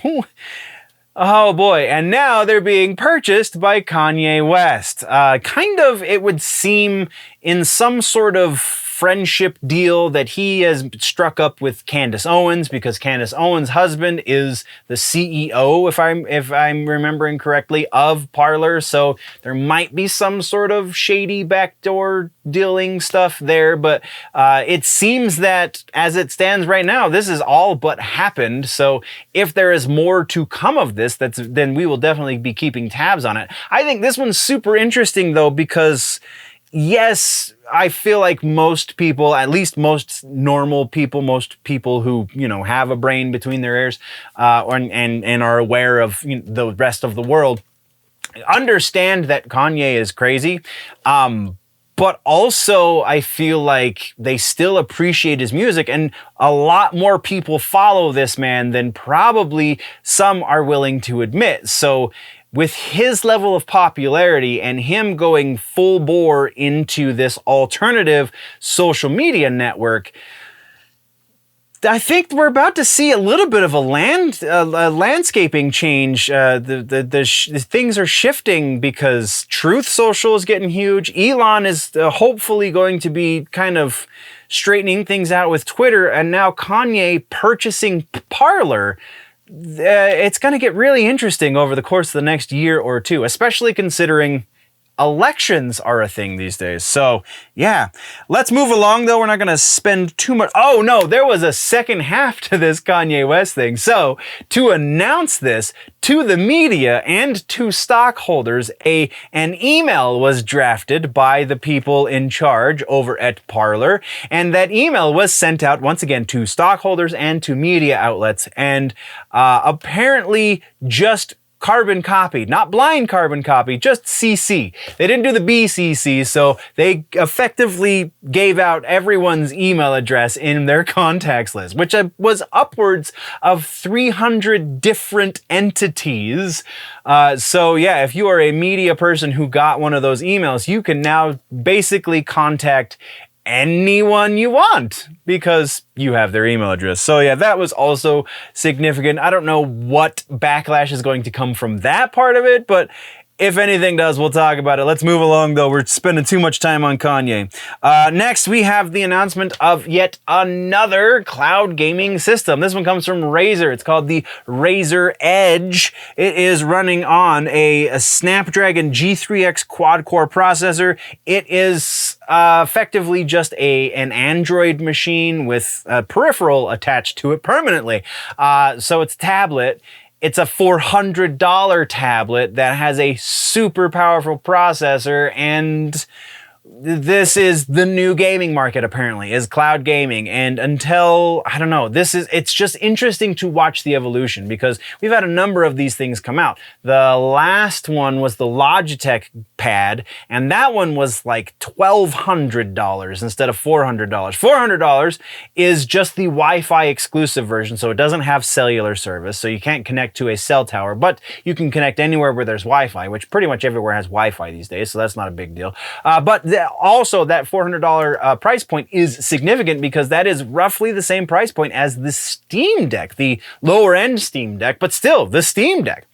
oh boy, and now they're being purchased by Kanye West. Kind of, it would seem, in some sort of friendship deal that he has struck up with Candace Owens, because Candace Owens' husband is the CEO, if I'm remembering correctly, of Parler. So there might be some sort of shady backdoor dealing stuff there, but it seems that as it stands right now, this is all but happened. So if there is more to come of this, then we will definitely be keeping tabs on it. I think this one's super interesting though, because yes, I feel like most people, at least most normal people, most people who, you know, have a brain between their ears and are aware of, you know, the rest of the world, understand that Kanye is crazy, but also I feel like they still appreciate his music, and a lot more people follow this man than probably some are willing to admit. So with his level of popularity and him going full bore into this alternative social media network, I think we're about to see a little bit of a landscaping change. The things are shifting because Truth Social is getting huge. Elon is hopefully going to be kind of straightening things out with Twitter, and now Kanye purchasing Parler. It's going to get really interesting over the course of the next year or two, especially considering elections are a thing these days. So, yeah. Let's move along, though. We're not going to spend too much... Oh, no, there was a second half to this Kanye West thing. So, to announce this to the media and to stockholders, an email was drafted by the people in charge over at Parler, and that email was sent out, once again, to stockholders and to media outlets, and apparently just carbon copy, not blind carbon copy, just CC. They didn't do the BCC, so they effectively gave out everyone's email address in their contacts list, which was upwards of 300 different entities. So yeah, if you are a media person who got one of those emails, you can now basically contact anyone you want because you have their email address. So yeah, that was also significant. I don't know what backlash is going to come from that part of it, but if anything does, we'll talk about it. Let's move along, though. We're spending too much time on Kanye. Next, we have the announcement of yet another cloud gaming system. This one comes from Razer. It's called the Razer Edge. It is running on a Snapdragon G3X quad-core processor. It is effectively just an Android machine with a peripheral attached to it permanently. So it's a tablet. It's a $400 tablet that has a super powerful processor, and this is the new gaming market, apparently, is cloud gaming. And until, I don't know, it's just interesting to watch the evolution because we've had a number of these things come out. The last one was the Logitech pad, and that one was like $1,200 instead of $400. $400 is just the Wi-Fi exclusive version, so it doesn't have cellular service, so you can't connect to a cell tower, but you can connect anywhere where there's Wi-Fi, which pretty much everywhere has Wi-Fi these days, so that's not a big deal. But also, that $400 price point is significant because that is roughly the same price point as the Steam Deck, the lower-end Steam Deck, but still, the Steam Deck.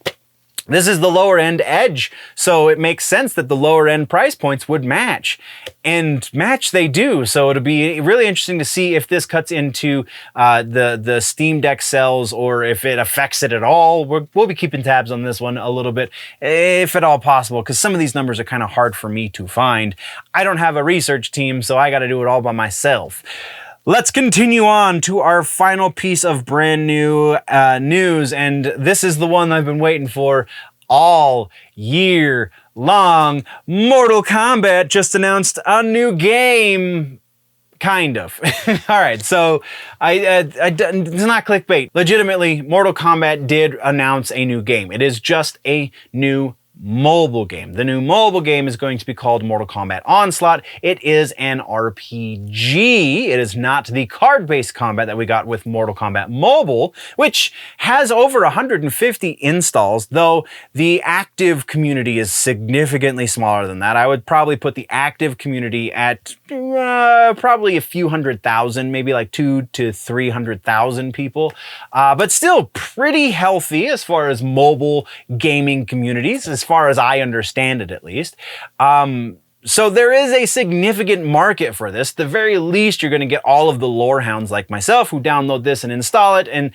This is the lower-end Edge, so it makes sense that the lower-end price points would match. And match they do, so it'll be really interesting to see if this cuts into the Steam Deck sales or if it affects it at all. We'll be keeping tabs on this one a little bit, if at all possible, because some of these numbers are kind of hard for me to find. I don't have a research team, so I got to do it all by myself. Let's continue on to our final piece of brand new news, and this is the one I've been waiting for all year long. Mortal Kombat just announced a new game. Kind of. All right, so it's not clickbait. Legitimately, Mortal Kombat did announce a new game. It is just a new mobile game. The new mobile game is going to be called Mortal Kombat Onslaught. It is an RPG. It is not the card-based combat that we got with Mortal Kombat Mobile, which has over 150 installs, though the active community is significantly smaller than that. I would probably put the active community at probably a few 100,000, maybe like 200,000 to 300,000 people, but still pretty healthy as far as mobile gaming communities, as far as I understand it, at least. So there is a significant market for this. At the very least, you're going to get all of the lore hounds like myself who download this and install it and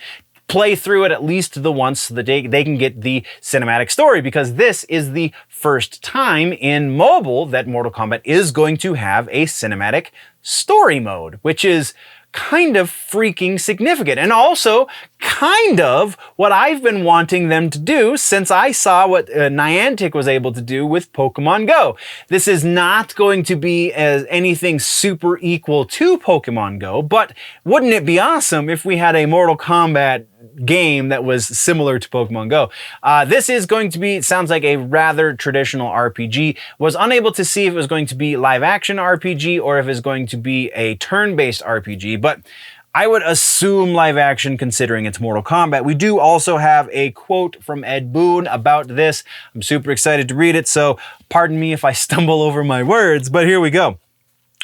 play through it at least the once so that they can get the cinematic story, because this is the first time in mobile that Mortal Kombat is going to have a cinematic story mode, which is kind of freaking significant, and also kind of what I've been wanting them to do since I saw what Niantic was able to do with Pokemon Go. This is not going to be anything super equal to Pokemon Go, but wouldn't it be awesome if we had a Mortal Kombat game that was similar to Pokemon Go. This is going to be, sounds like a rather traditional RPG. Was unable to see if it was going to be live action RPG or if it's going to be a turn-based RPG, but I would assume live action considering it's Mortal Kombat. We do also have a quote from Ed Boon about this. I'm super excited to read it, so pardon me if I stumble over my words, but here we go.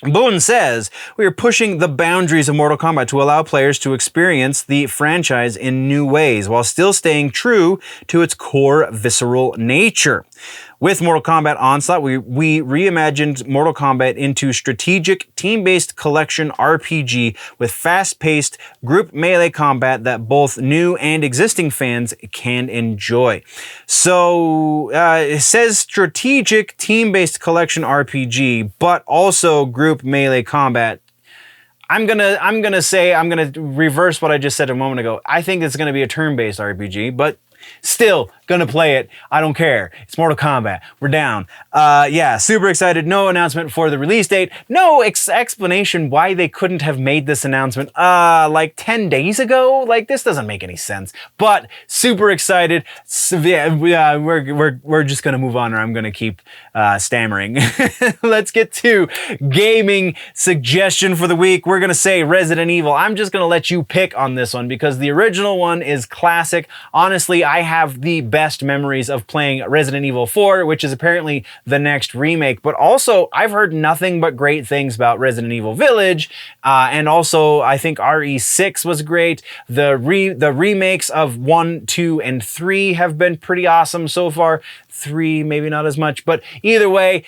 Boone says, "We are pushing the boundaries of Mortal Kombat to allow players to experience the franchise in new ways while still staying true to its core visceral nature. With Mortal Kombat Onslaught, we reimagined Mortal Kombat into strategic, team-based collection RPG with fast-paced group melee combat that both new and existing fans can enjoy." So it says strategic, team-based collection RPG, but also group melee combat. I'm gonna reverse what I just said a moment ago. I think it's gonna be a turn-based RPG, but still gonna play it. I don't care. It's Mortal Kombat. We're down. Yeah, super excited. No announcement for the release date. No explanation why they couldn't have made this announcement like 10 days ago. Like, this doesn't make any sense. But super excited. So, yeah, we're just gonna move on, or I'm gonna keep stammering. Let's get to gaming suggestion for the week. We're gonna say Resident Evil. I'm just gonna let you pick on this one because the original one is classic. Honestly, I have the best memories of playing Resident Evil 4, which is apparently the next remake, but also I've heard nothing but great things about Resident Evil Village, and also I think RE6 was great. The remakes of 1, 2, and 3 have been pretty awesome so far. 3, maybe not as much, but either way,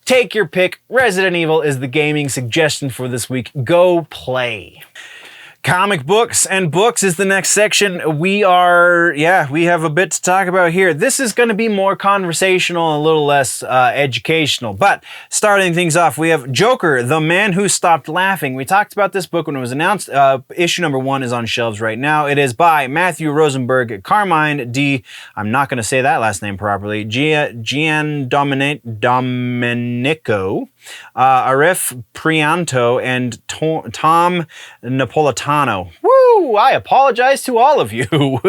take your pick. Resident Evil is the gaming suggestion for this week. Go play. Comic books and books is the next section. We have a bit to talk about here. This is going to be more conversational and a little less educational. But starting things off, we have Joker, The Man Who Stopped Laughing. We talked about this book when it was announced. Issue number 1 is on shelves right now. It is by Matthew Rosenberg, Carmine D. I'm not going to say that last name properly. Giandomenico, Arif, Prianto, and Tom Napolitano. Woo! I apologize to all of you.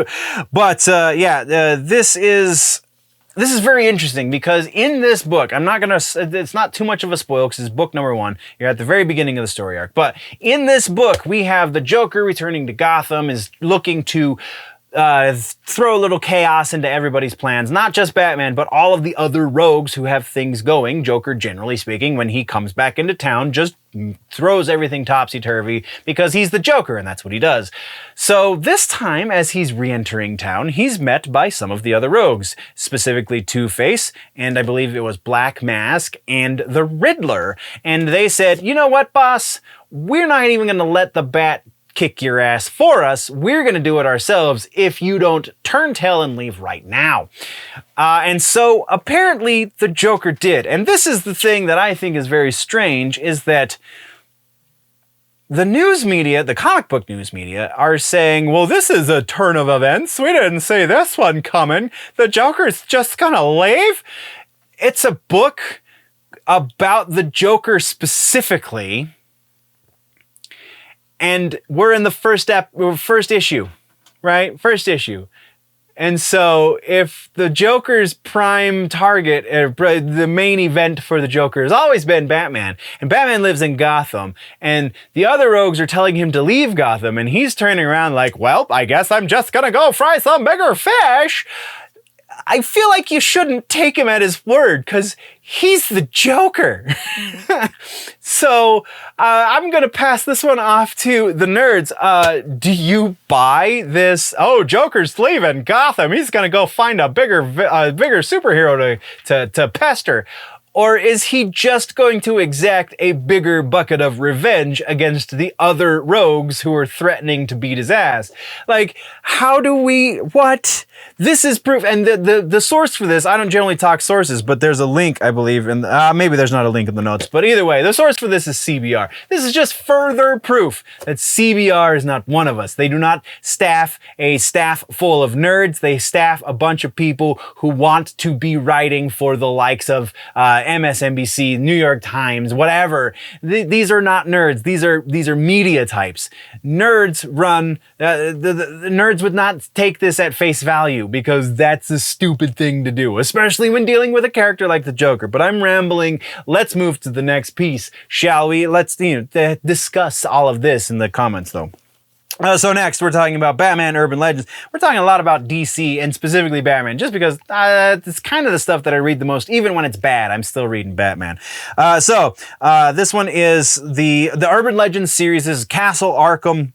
But this is very interesting because in this book, it's not too much of a spoil because it's book number 1. You're at the very beginning of the story arc. But in this book, we have the Joker returning to Gotham, is looking to throw a little chaos into everybody's plans, not just Batman, but all of the other rogues who have things going. Joker, generally speaking, when he comes back into town, just throws everything topsy-turvy because he's the Joker and that's what he does. So this time, as he's re-entering town, he's met by some of the other rogues, specifically Two-Face, and I believe it was Black Mask, and the Riddler. And they said, you know what, boss? We're not even going to let the Bat kick your ass for us. We're going to do it ourselves if you don't turn tail and leave right now. And so apparently the Joker did. And this is the thing that I think is very strange, is that the news media, the comic book news media, are saying, well, this is a turn of events. We didn't see this one coming. The Joker's just going to leave. It's a book about the Joker specifically. And we're in the first issue, right? First issue. And so if the Joker's prime target, the main event for the Joker has always been Batman, and Batman lives in Gotham, and the other rogues are telling him to leave Gotham, and he's turning around like, well, I guess I'm just gonna go fry some bigger fish. I feel like you shouldn't take him at his word because he's the Joker. So I'm going to pass this one off to the nerds. Do you buy this? Oh, Joker's leaving Gotham. He's going to go find a bigger superhero to pester. Or is he just going to exact a bigger bucket of revenge against the other rogues who are threatening to beat his ass? Like, what? This is proof. And the source for this, I don't generally talk sources, but there's a link, I believe, and maybe there's not a link in the notes, but either way, the source for this is CBR. This is just further proof that CBR is not one of us. They do not staff a staff full of nerds. They staff a bunch of people who want to be writing for the likes of MSNBC, New York Times, whatever. These are not nerds. These are media types. Nerds run, the nerds would not take this at face value because that's a stupid thing to do, especially when dealing with a character like the Joker. But I'm rambling. Let's move to the next piece, shall we? Let's discuss all of this in the comments, though. So next, we're talking about Batman Urban Legends. We're talking a lot about DC and specifically Batman, just because it's kind of the stuff that I read the most. Even when it's bad, I'm still reading Batman. This one is the Urban Legends series. This is Castle Arkham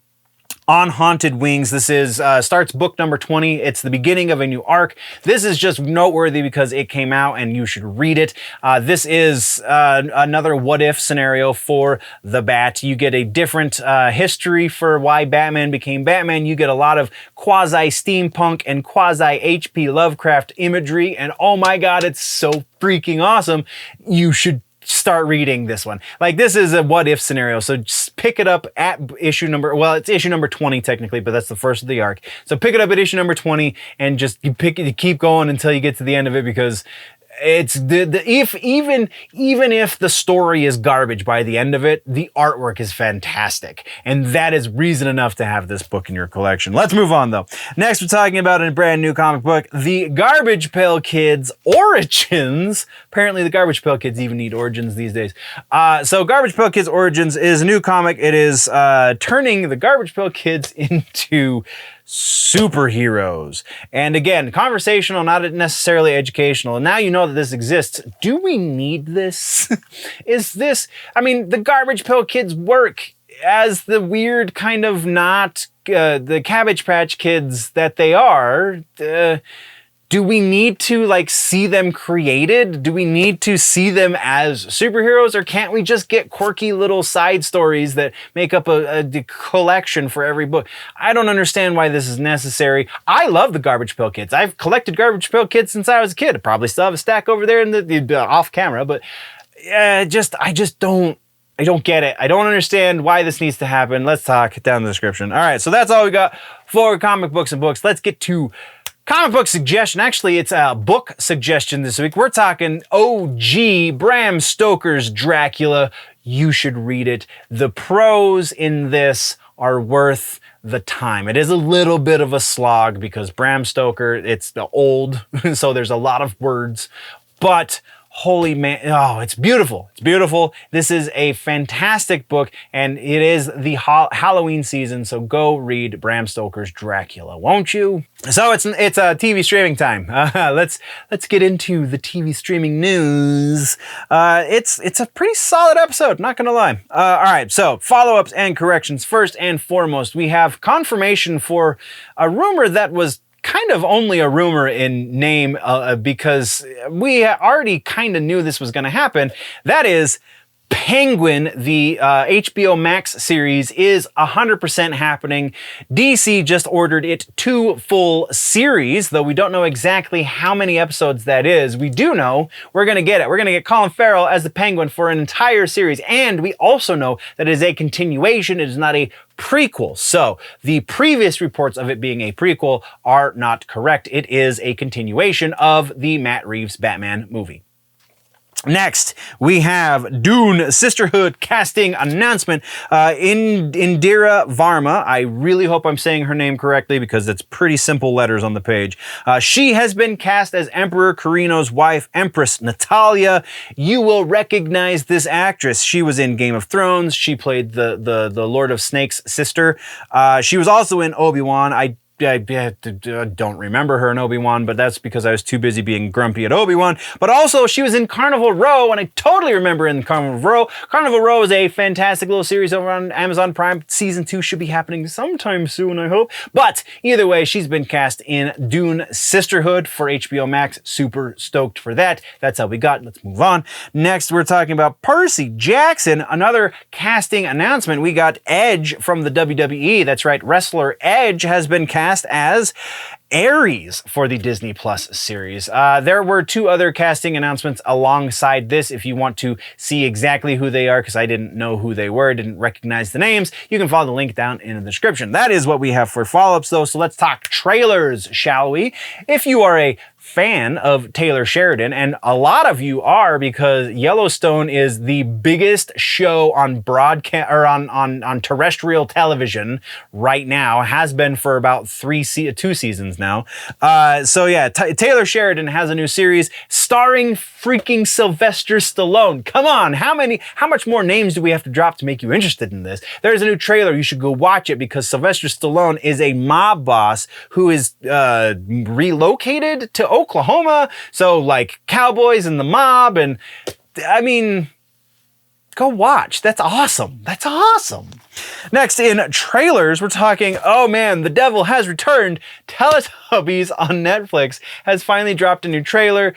on Haunted Wings. This is starts book number 20. It's the beginning of a new arc. This is just noteworthy because it came out and you should read it. This is another what if scenario for the Bat. You get a different history for why Batman became Batman. You get a lot of quasi steampunk and quasi H.P. Lovecraft imagery, and oh my god, it's so freaking awesome. You should start reading this one. Like, this is a what if scenario, so just pick it up at issue number, well, it's issue number 20 technically, but that's the first of the arc. So pick it up at issue number 20 and just keep going until you get to the end of it, because it's even if the story is garbage by the end of it, the artwork is fantastic, and that is reason enough to have this book in your collection. Let's move on though. Next, we're talking about a brand new comic book, The Garbage Pail Kids Origins. Apparently the Garbage Pail Kids even need origins these days. So Garbage Pail Kids Origins is a new comic. It is turning the Garbage Pail Kids into superheroes. And again, conversational, not necessarily educational. And now you know that this exists. Do we need this? Is this, I mean, the Garbage Pail Kids work as the weird kind of not the Cabbage Patch Kids that they are. Do we need to like see them created? Do we need to see them as superheroes, or can't we just get quirky little side stories that make up a collection for every book? I don't understand why this is necessary. I love the Garbage Pail Kids. I've collected Garbage Pail Kids since I was a kid. I probably still have a stack over there in the off camera, but I don't get it. I don't understand why this needs to happen. Let's talk down in the description. All right, so that's all we got for comic books and books. Let's get to comic book suggestion. Actually, it's a book suggestion this week. We're talking OG Bram Stoker's Dracula. You should read it. The prose in this are worth the time. It is a little bit of a slog because Bram Stoker, it's the old, so there's a lot of words, but holy man, oh, it's beautiful. It's beautiful. This is a fantastic book, and it is the Halloween season, so go read Bram Stoker's Dracula, won't you? So it's a TV streaming time. Let's get into the TV streaming news. It's a pretty solid episode, not gonna lie. All right, so follow-ups and corrections. First and foremost, we have confirmation for a rumor that was kind of only a rumor in name because we already kind of knew this was going to happen. That is, Penguin, the HBO Max series, is 100% happening. DC just ordered it 2 full series, though we don't know exactly how many episodes that is. We do know we're going to get it. We're going to get Colin Farrell as the Penguin for an entire series, and we also know that it is a continuation. It is not a prequel. So the previous reports of it being a prequel are not correct. It is a continuation of the Matt Reeves Batman movie. Next, we have Dune Sisterhood casting announcement. Indira Varma, I really hope I'm saying her name correctly because it's pretty simple letters on the page. She has been cast as Emperor Carino's wife, Empress Natalia. You will recognize this actress. She was in Game of Thrones. She played the Lord of Snake's sister. She was also in Obi-Wan. I don't remember her in Obi-Wan, but that's because I was too busy being grumpy at Obi-Wan. But also, she was in Carnival Row, and I totally remember in Carnival Row. Carnival Row is a fantastic little series over on Amazon Prime. Season 2 should be happening sometime soon, I hope. But either way, she's been cast in Dune Sisterhood for HBO Max. Super stoked for that. That's how we got. Let's move on. Next, we're talking about Percy Jackson. Another casting announcement. We got Edge from the WWE. That's right, wrestler Edge has been cast as Ares for the Disney Plus series. There were 2 other casting announcements alongside this. If you want to see exactly who they are, because I didn't know who they were, didn't recognize the names, you can follow the link down in the description. That is what we have for follow-ups though, so let's talk trailers, shall we? If you are a fan of Taylor Sheridan, and a lot of you are, because Yellowstone is the biggest show on broadcast or on terrestrial television right now, has been for about 2 seasons now. So yeah, Taylor Sheridan has a new series starring freaking Sylvester Stallone. Come on, how much more names do we have to drop to make you interested in this? There's a new trailer, you should go watch it, because Sylvester Stallone is a mob boss who is relocated to Oklahoma, so like cowboys and the mob, and I mean, go watch. That's awesome. That's awesome. Next in trailers, we're talking, oh man, the devil has returned. Teletubbies on Netflix has finally dropped a new trailer.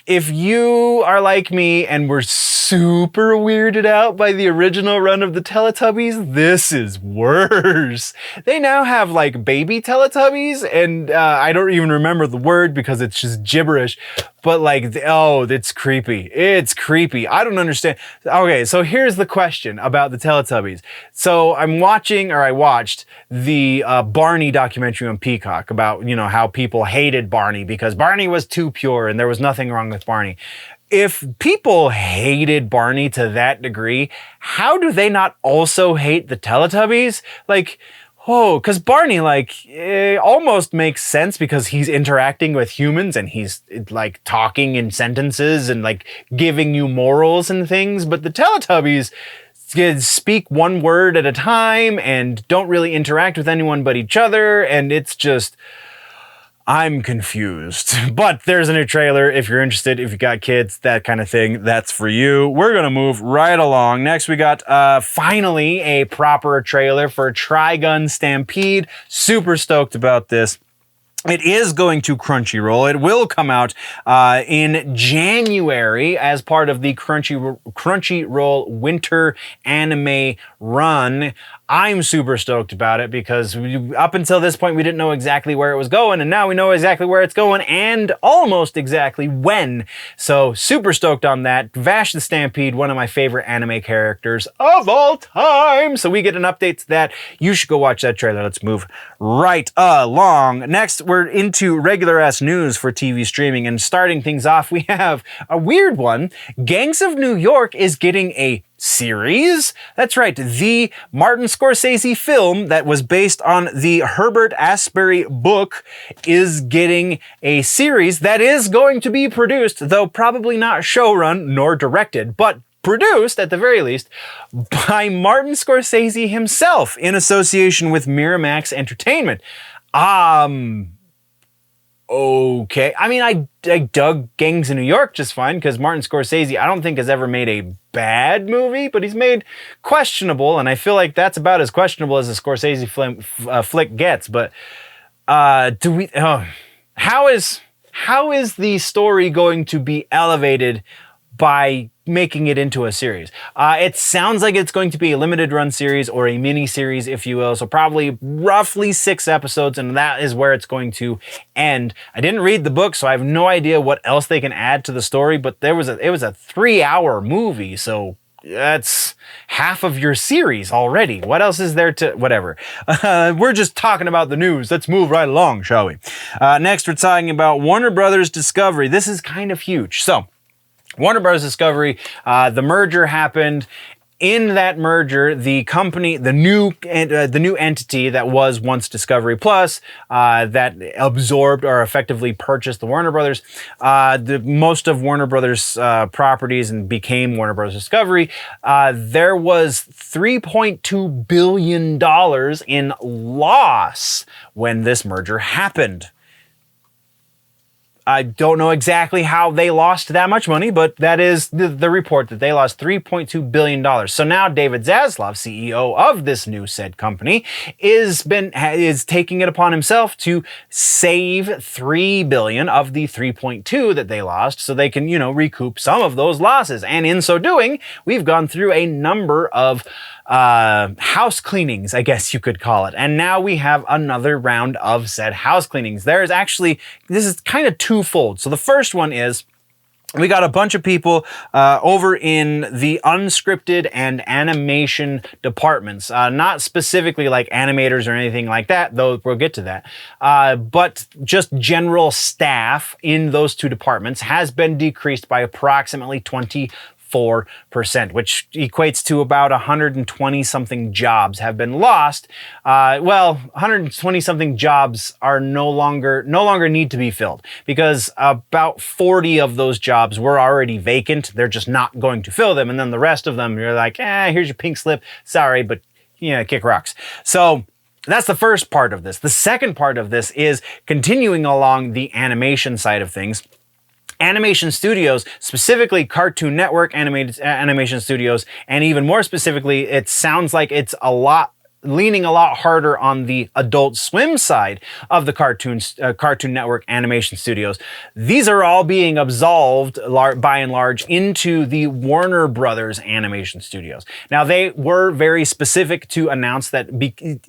If you are like me and were super weirded out by the original run of the Teletubbies, this is worse. They now have like baby Teletubbies, and I don't even remember the word because it's just gibberish, but like, oh, it's creepy. It's creepy. I don't understand. Okay, so here's the question about the Teletubbies. So I watched the Barney documentary on Peacock about, you know, how people hated Barney because Barney was too pure and there was nothing wrong with Barney. If people hated Barney to that degree, how do they not also hate the Teletubbies? Like, oh, because Barney, like, it almost makes sense because he's interacting with humans and he's, like, talking in sentences and, like, giving you morals and things. But the Teletubbies speak one word at a time and don't really interact with anyone but each other. And it's just, I'm confused. But there's a new trailer. If you're interested, if you got kids, that kind of thing, that's for you. We're going to move right along. Next, we got finally a proper trailer for Trigun Stampede. Super stoked about this. It is going to Crunchyroll. It will come out in January as part of the Crunchyroll Winter Anime Run. I'm super stoked about it because up until this point, we didn't know exactly where it was going, and now we know exactly where it's going and almost exactly when. So super stoked on that. Vash the Stampede, one of my favorite anime characters of all time. So we get an update to that. You should go watch that trailer. Let's move right along. Next, we're into regular ass news for TV streaming, and starting things off, we have a weird one. Gangs of New York is getting a series. That's right, the Martin Scorsese film that was based on the Herbert Asbury book is getting a series that is going to be produced, though probably not showrun nor directed, but produced, at the very least, by Martin Scorsese himself in association with Miramax Entertainment. Okay. I mean, I dug Gangs in New York just fine because Martin Scorsese, I don't think has ever made a bad movie, but he's made questionable, and I feel like that's about as questionable as a Scorsese flick gets. But how is the story going to be elevated by making it into a series? It sounds like it's going to be a limited run series or a mini series, if you will. So probably roughly 6 episodes, and that is where it's going to end. I didn't read the book, so I have no idea what else they can add to the story, but it was a 3-hour movie, so that's half of your series already. What else is there to, whatever. We're just talking about the news. Let's move right along, shall we? Next, we're talking about Warner Brothers Discovery. This is kind of huge. So, Warner Bros. Discovery, the merger happened. In that merger, the company, the new entity that was once Discovery Plus, that absorbed or effectively purchased the Warner Brothers, most of Warner Brothers properties and became Warner Bros. Discovery. There was $3.2 billion in loss when this merger happened. I don't know exactly how they lost that much money, but that is the report, that they lost $3.2 billion. So now David Zaslav, CEO of this new said company, is taking it upon himself to save $3 billion of the $3.2 that they lost, so they can, recoup some of those losses. And in so doing, we've gone through a number of house cleanings, I guess you could call it. And now we have another round of said house cleanings. There's actually, this is kind of twofold. So the first one is, we got a bunch of people over in the unscripted and animation departments, not specifically like animators or anything like that, though we'll get to that, but just general staff in those two departments has been decreased by approximately 24%, which equates to about 120 something jobs have been lost. 120 something jobs are no longer need to be filled, because about 40 of those jobs were already vacant. They're just not going to fill them. And then the rest of them, you're like, here's your pink slip. Sorry, but kick rocks. So that's the first part of this. The second part of this is continuing along the animation side of things. Animation studios, specifically Cartoon Network animation studios, and even more specifically, it sounds like it's leaning a lot harder on the Adult Swim side of the Cartoon Network animation studios. These are all being absolved by and large into the Warner Brothers animation studios. Now, they were very specific to announce that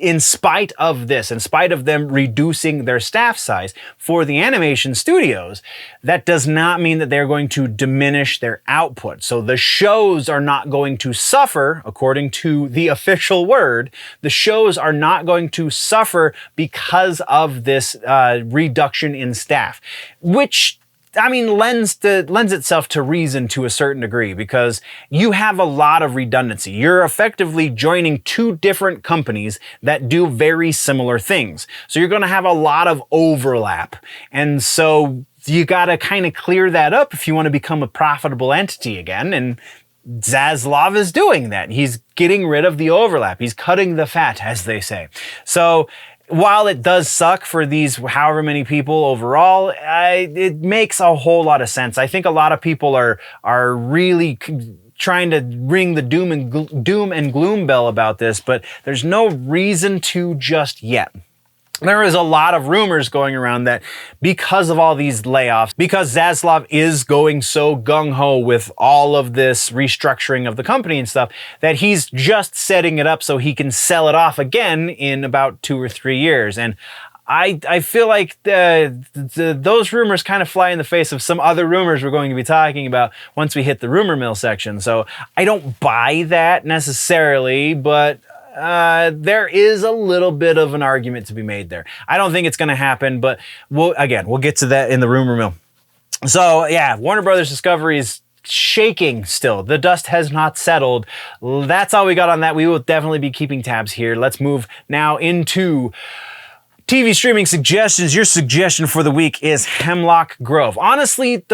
in spite of them reducing their staff size for the animation studios, that does not mean that they're going to diminish their output. So the shows are not going to suffer, according to the official word. The shows are not going to suffer because of this reduction in staff, which, I mean, lends itself to reason to a certain degree, because you have a lot of redundancy. You're effectively joining two different companies that do very similar things. So you're going to have a lot of overlap. And so you got to kind of clear that up if you want to become a profitable entity again. And Zaslav is doing that. He's getting rid of the overlap. He's cutting the fat, as they say. So while it does suck for these however many people overall, it makes a whole lot of sense. I think a lot of people are really trying to ring the doom and gloom bell about this, but there's no reason to just yet. There is a lot of rumors going around that because of all these layoffs, because Zaslav is going so gung-ho with all of this restructuring of the company and stuff, that he's just setting it up so he can sell it off again in about 2 or 3 years. And I feel like those rumors kind of fly in the face of some other rumors we're going to be talking about once we hit the rumor mill section. So I don't buy that necessarily, but there is a little bit of an argument to be made there. I don't think it's going to happen, but we'll get to that in the rumor mill. So yeah, Warner Brothers Discovery is shaking still. The dust has not settled. That's all we got on that. We will definitely be keeping tabs here. Let's move now into TV streaming suggestions. Your suggestion for the week is Hemlock Grove. Honestly,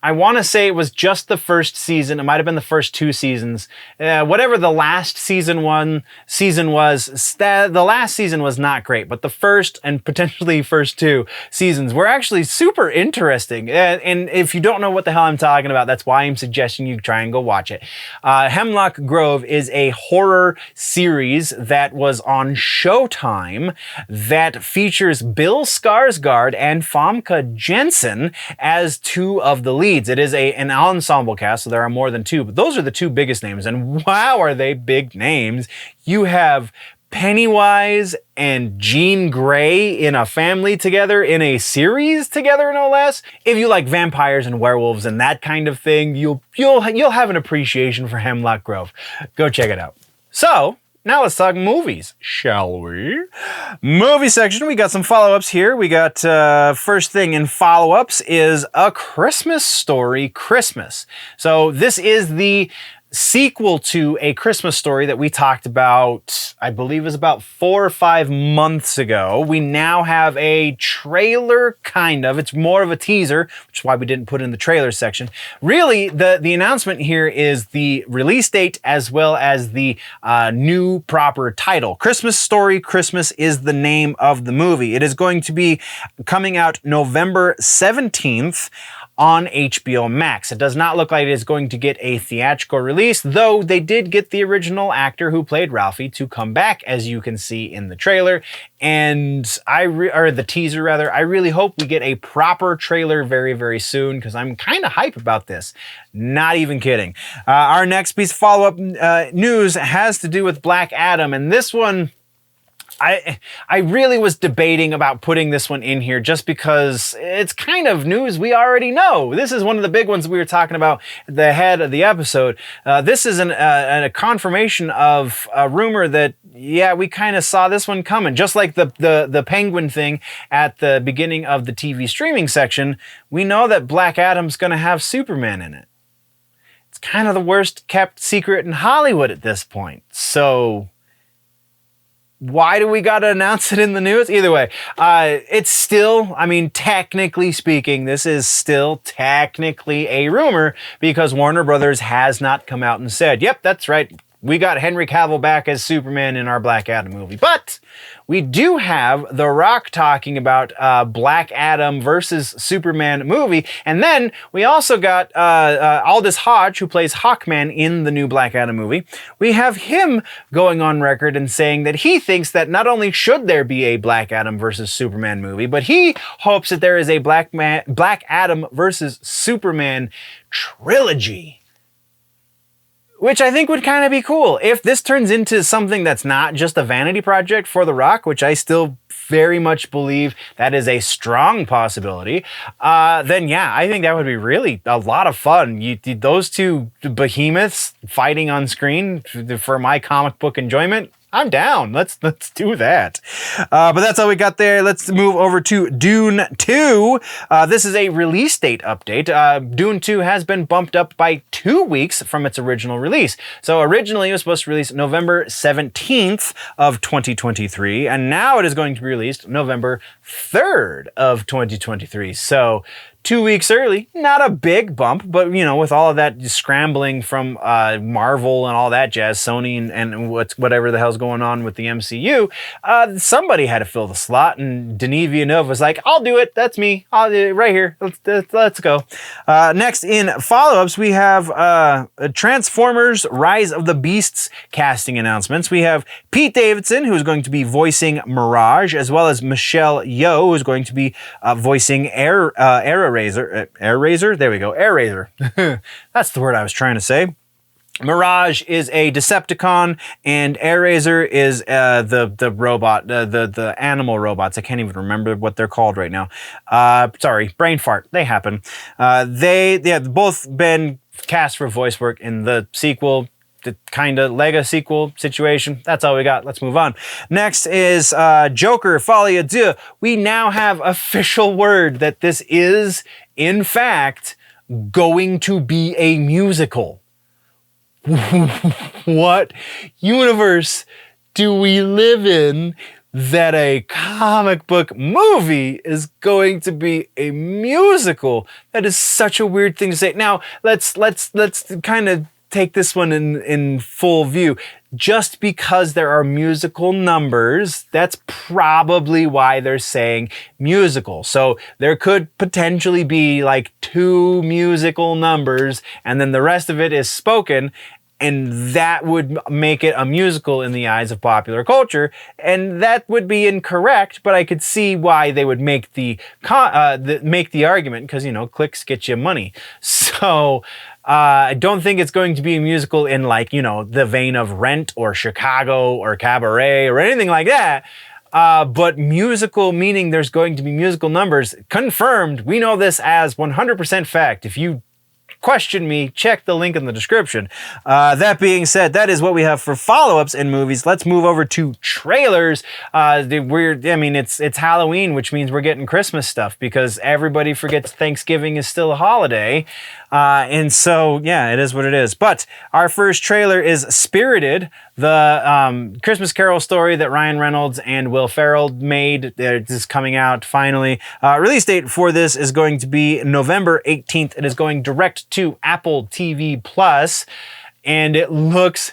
I want to say it was just the first season. It might have been the first 2 seasons. Whatever the last season was, the last season was not great, but the first and potentially first 2 seasons were actually super interesting. And if you don't know what the hell I'm talking about, that's why I'm suggesting you try and go watch it. Hemlock Grove is a horror series that was on Showtime that features Bill Skarsgard and Famke Janssen as 2 of the leads. It is an ensemble cast, so there are more than 2, but those are the 2 biggest names, and wow, are they big names. You have Pennywise and Jean Grey in a family together, in a series together, no less. If you like vampires and werewolves and that kind of thing, you'll have an appreciation for Hemlock Grove. Go check it out. So now let's talk movies, shall we? Movie section, we got some follow-ups here. We got, first thing in follow-ups is A Christmas Story Christmas. So this is the sequel to A Christmas Story that we talked about, I believe it was about 4 or 5 months ago. We now have a trailer, kind of. It's more of a teaser, which is why we didn't put it in the trailer section. Really, the announcement here is the release date as well as the new proper title. Christmas Story Christmas is the name of the movie. It is going to be coming out November 17th on HBO Max. It does not look like it is going to get a theatrical release, though they did get the original actor who played Ralphie to come back, as you can see in the trailer. And or the teaser rather, I really hope we get a proper trailer very, very soon, because I'm kind of hype about this. Not even kidding. Our next piece of follow-up news has to do with Black Adam, and this one, I really was debating about putting this one in here just because it's kind of news we already know. This is one of the big ones we were talking about at the head of the episode. This is a confirmation of a rumor that, yeah, we kind of saw this one coming. Just like the Penguin thing at the beginning of the TV streaming section, we know that Black Adam's going to have Superman in it. It's kind of the worst kept secret in Hollywood at this point. So why do we got to announce it in the news? Either way, it's still, I mean, technically speaking, this is still technically a rumor because Warner Brothers has not come out and said, yep, that's right, we got Henry Cavill back as Superman in our Black Adam movie. But we do have The Rock talking about Black Adam versus Superman movie. And then we also got Aldous Hodge, who plays Hawkman in the new Black Adam movie. We have him going on record and saying that he thinks that not only should there be a Black Adam versus Superman movie, but he hopes that there is a Black Adam versus Superman trilogy. Which I think would kind of be cool. If this turns into something that's not just a vanity project for The Rock, which I still very much believe that is a strong possibility, then yeah, I think that would be really a lot of fun. Those two behemoths fighting on screen for my comic book enjoyment, I'm down. Let's do that. But that's all we got there. Let's move over to Dune 2. This is a release date update. Dune 2 has been bumped up by 2 weeks from its original release. So originally it was supposed to release November 17th of 2023, and now it is going to be released November 3rd of 2023. So 2 weeks early, not a big bump, but you know, with all of that scrambling from Marvel and all that jazz, Sony and whatever the hell's going on with the MCU, somebody had to fill the slot, and Denis Villeneuve was like, "I'll do it. That's me. I'll do it right here. Let's go." Next in follow-ups, we have Transformers: Rise of the Beasts casting announcements. We have Pete Davidson, who's going to be voicing Mirage, as well as Michelle Yeoh, who's going to be voicing Airazor. There we go. Airazor. That's the word I was trying to say. Mirage is a Decepticon, and Airazor is the robot, the animal robots. I can't even remember what they're called right now. Sorry, brain fart. They happen. They have both been cast for voice work in the sequel, the kind of lega-sequel situation. That's all we got. Let's move on. Next is Joker Folie à Deux. We now have official word that this is, in fact, going to be a musical. What universe do we live in that a comic book movie is going to be a musical? That is such a weird thing to say. Now, let's kind of take this one in full view. Just because there are musical numbers, that's probably why they're saying musical. So there could potentially be like 2 musical numbers, and then the rest of it is spoken, and that would make it a musical in the eyes of popular culture, and that would be incorrect. But I could see why they would make the argument, because you know, clicks get you money. So I don't think it's going to be a musical in, like, you know, the vein of Rent or Chicago or Cabaret or anything like that. But musical, meaning there's going to be musical numbers, confirmed. We know this as 100% fact. If you question me, check the link in the description. That being said, that is what we have for follow-ups in movies. Let's move over to trailers. It's Halloween, which means we're getting Christmas stuff because everybody forgets Thanksgiving is still a holiday. And so, yeah, it is what it is. But our first trailer is Spirited, the Christmas Carol story that Ryan Reynolds and Will Ferrell made. This is coming out finally. Release date for this is going to be November 18th. It is going direct to Apple TV Plus, and it looks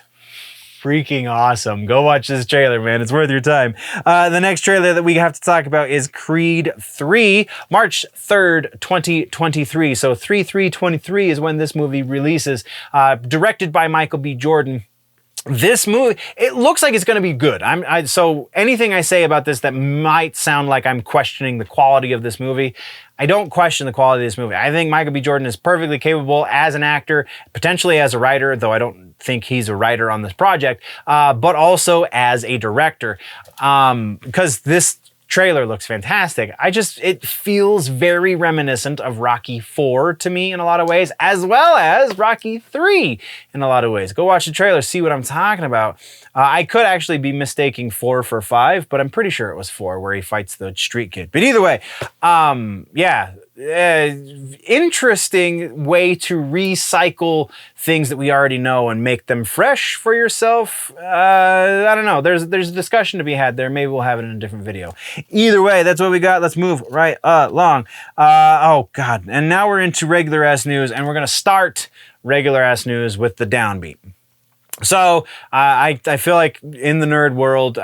freaking awesome. Go watch this trailer, man. It's worth your time. The next trailer that we have to talk about is Creed 3, March 3rd, 2023. So 3/3/23 is when this movie releases. Directed by Michael B. Jordan. This movie, it looks like it's going to be good. So anything I say about this that might sound like I'm questioning the quality of this movie, I don't question the quality of this movie. I think Michael B. Jordan is perfectly capable as an actor, potentially as a writer, though I don't think he's a writer on this project, but also as a director. Because this trailer looks fantastic. It feels very reminiscent of Rocky 4 to me in a lot of ways, as well as Rocky 3 in a lot of ways. Go watch the trailer, see what I'm talking about. I could actually be mistaking 4 for 5, but I'm pretty sure it was 4 where he fights the street kid. But either way, interesting way to recycle things that we already know and make them fresh for yourself. I don't know. There's a discussion to be had there. Maybe we'll have it in a different video. Either way, that's what we got. Let's move right along. Oh God. And now we're into regular ass news, and we're going to start regular ass news with the downbeat. So I feel like in the nerd world,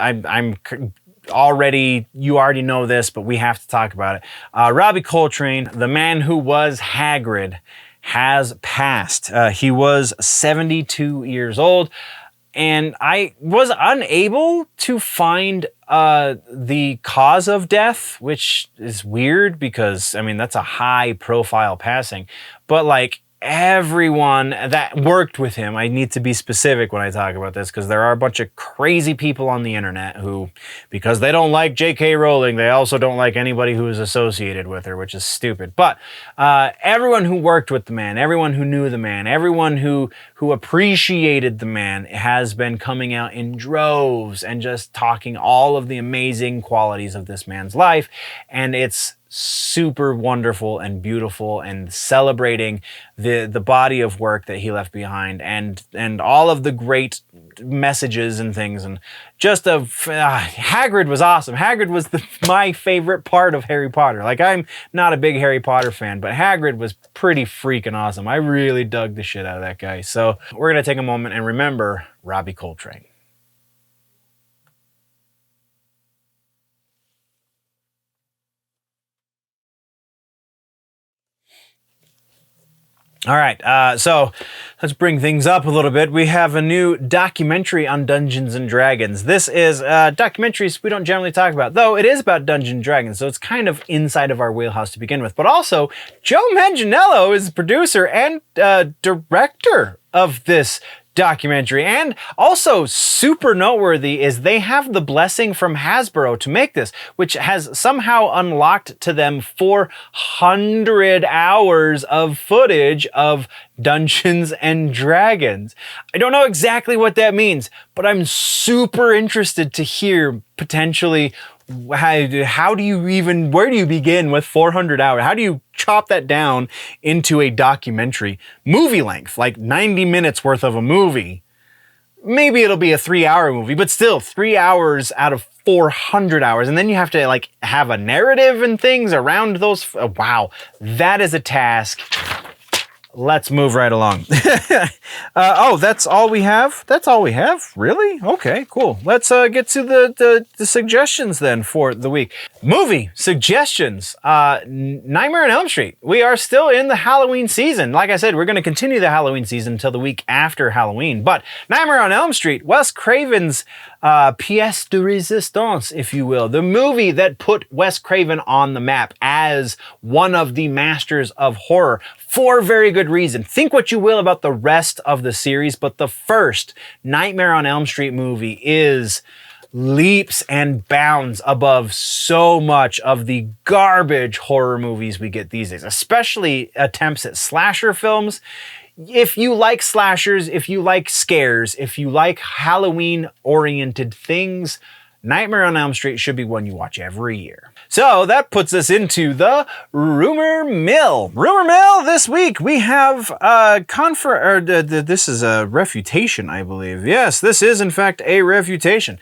you already know this, but we have to talk about it. Robbie Coltrane, the man who was Hagrid, has passed. He was 72 years old, and I was unable to find the cause of death, which is weird because, I mean, that's a high profile passing, but like, everyone that worked with him, I need to be specific when I talk about this because there are a bunch of crazy people on the internet who, because they don't like J.K. Rowling, they also don't like anybody who is associated with her, which is stupid. But everyone who worked with the man, everyone who knew the man, everyone who appreciated the man has been coming out in droves and just talking all of the amazing qualities of this man's life. And it's super wonderful and beautiful, and celebrating the body of work that he left behind, and all of the great messages and things, and just Hagrid was awesome. Hagrid was my favorite part of Harry Potter. Like, I'm not a big Harry Potter fan, but Hagrid was pretty freaking awesome. I really dug the shit out of that guy. So we're gonna take a moment and remember Robbie Coltrane. All right, so let's bring things up a little bit. We have a new documentary on Dungeons and Dragons. This is documentaries we don't generally talk about, though it is about Dungeons and Dragons, so it's kind of inside of our wheelhouse to begin with. But also, Joe Manganiello is the producer and director of this documentary. And also super noteworthy is they have the blessing from Hasbro to make this, which has somehow unlocked to them 400 hours of footage of Dungeons and Dragons. I don't know exactly what that means, but I'm super interested to hear potentially where do you begin with 400 hours? How do you chop that down into a documentary movie length, like 90 minutes worth of a movie? Maybe it'll be a 3-hour movie, but still 3 hours out of 400 hours. And then you have to like have a narrative and things around those. Wow, that is a task. Let's move right along. Oh, that's all we have? That's all we have? Really? Okay, cool. Let's get to the suggestions then for the week. Movie suggestions. Nightmare on Elm Street. We are still in the Halloween season. Like I said, we're going to continue the Halloween season until the week after Halloween. But Nightmare on Elm Street, Wes Craven's pièce de résistance, if you will. The movie that put Wes Craven on the map as one of the masters of horror for very good reason. Think what you will about the rest of the series, but the first Nightmare on Elm Street movie is leaps and bounds above so much of the garbage horror movies we get these days, especially attempts at slasher films. If you like slashers, if you like scares, if you like Halloween-oriented things, Nightmare on Elm Street should be one you watch every year. So that puts us into the Rumor Mill. Rumor Mill this week, we have this is a refutation, I believe. Yes, this is in fact a refutation.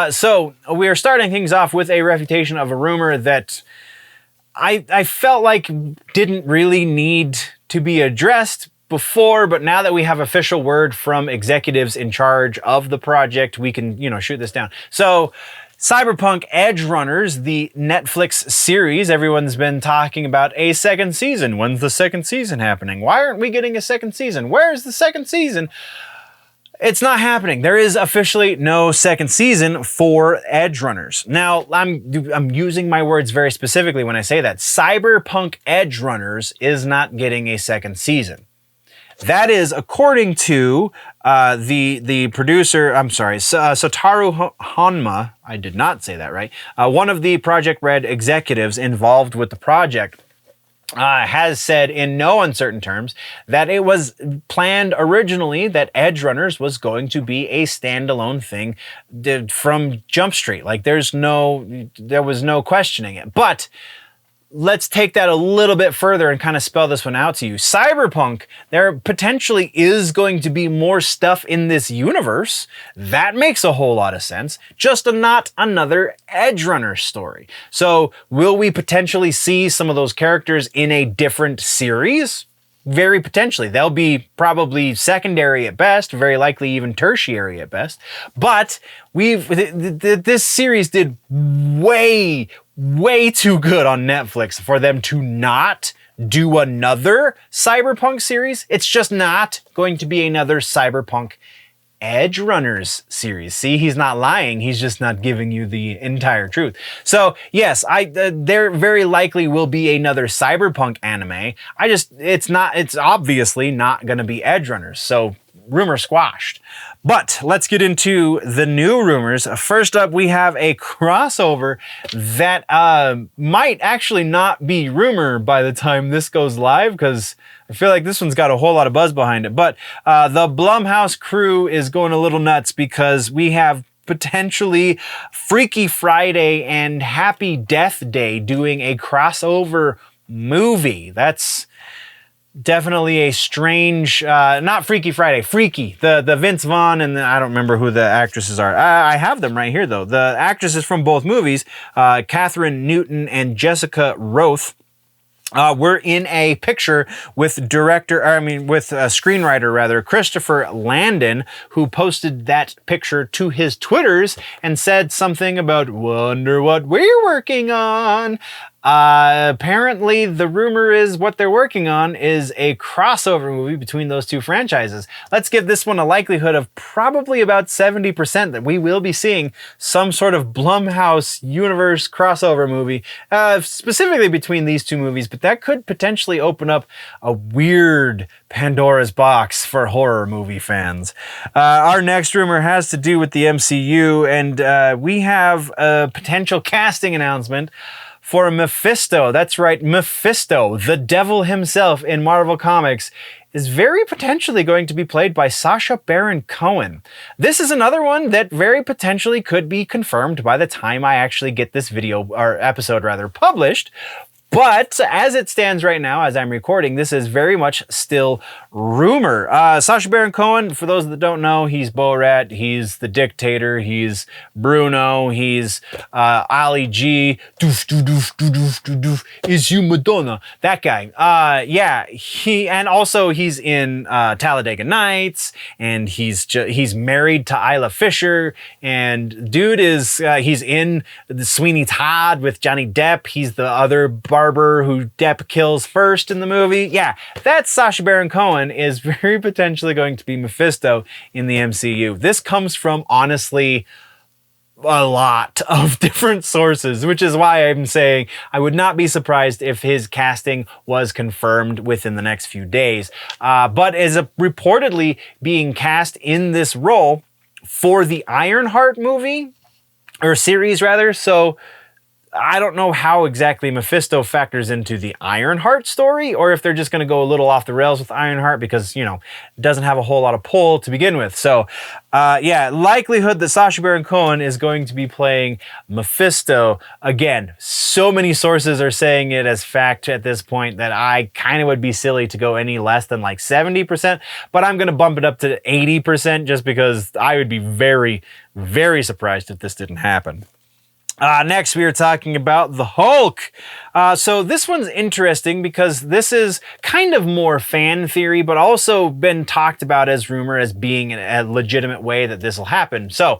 So we are starting things off with a refutation of a rumor that I felt like didn't really need to be addressed, before, but now that we have official word from executives in charge of the project, we can, shoot this down. So, Cyberpunk Edge Runners, the Netflix series, everyone's been talking about a second season. When's the second season happening? Why aren't we getting a second season? Where's the second season? It's not happening. There is officially no second season for Edge Runners. Now, I'm using my words very specifically when I say that. Cyberpunk Edge Runners is not getting a second season. That is according to the producer, Sotaru Honma, I did not say that right, one of the Project Red executives involved with the project, has said in no uncertain terms that it was planned originally that Edge Runners was going to be a standalone thing from Jump Street. Like there was no questioning it. But let's take that a little bit further and kind of spell this one out to you. Cyberpunk, there potentially is going to be more stuff in this universe. That makes a whole lot of sense. Just not another Edge Runner story. So will we potentially see some of those characters in a different series? Very potentially. They'll be probably secondary at best, very likely even tertiary at best. But this series did way too good on Netflix for them to not do another Cyberpunk series. It's just not going to be another Cyberpunk Edge Runners series. See, he's not lying. He's just not giving you the entire truth. So yes, there very likely will be another Cyberpunk anime. It's obviously not going to be Edge Runners. So rumor squashed. But let's get into the new rumors. First up, we have a crossover that might actually not be rumor by the time this goes live, because I feel like this one's got a whole lot of buzz behind it. But the Blumhouse crew is going a little nuts because we have potentially Freaky Friday and Happy Death Day doing a crossover movie. That's definitely a strange, not Freaky Friday, Freaky. The Vince Vaughn and I don't remember who the actresses are. I have them right here though. The actresses from both movies, Catherine Newton and Jessica Roth, we're in a picture with screenwriter Christopher Landon, who posted that picture to his Twitters and said something about, wonder what we're working on. Apparently the rumor is what they're working on is a crossover movie between those two franchises. Let's give this one a likelihood of probably about 70% that we will be seeing some sort of Blumhouse universe crossover movie, specifically between these two movies, but that could potentially open up a weird Pandora's box for horror movie fans. Our next rumor has to do with the MCU, and we have a potential casting announcement for Mephisto. That's right, Mephisto, the devil himself in Marvel Comics, is very potentially going to be played by Sacha Baron Cohen. This is another one that very potentially could be confirmed by the time I actually get this episode published. But as it stands right now, as I'm recording, this is very much still rumor. Sacha Baron Cohen, for those that don't know, he's Borat, he's the Dictator, he's Bruno, he's Ali G, doof, doof, doof, doof, doof, doof, is you Madonna, that guy. He's in Talladega Nights, and he's married to Isla Fisher, and dude is, he's in the Sweeney Todd with Johnny Depp. He's the other barber who Depp kills first in the movie. Yeah, that's Sacha Baron Cohen is very potentially going to be Mephisto in the MCU. This comes from, honestly, a lot of different sources, which is why I'm saying I would not be surprised if his casting was confirmed within the next few days. But is reportedly being cast in this role for the Ironheart movie, or series rather, so I don't know how exactly Mephisto factors into the Ironheart story, or if they're just going to go a little off the rails with Ironheart because, it doesn't have a whole lot of pull to begin with. So, likelihood that Sacha Baron Cohen is going to be playing Mephisto. Again, so many sources are saying it as fact at this point that I kind of would be silly to go any less than like 70%, but I'm going to bump it up to 80% just because I would be very, very surprised if this didn't happen. Next, we are talking about the Hulk. So this one's interesting because this is kind of more fan theory, but also been talked about as rumor as being a legitimate way that this will happen. So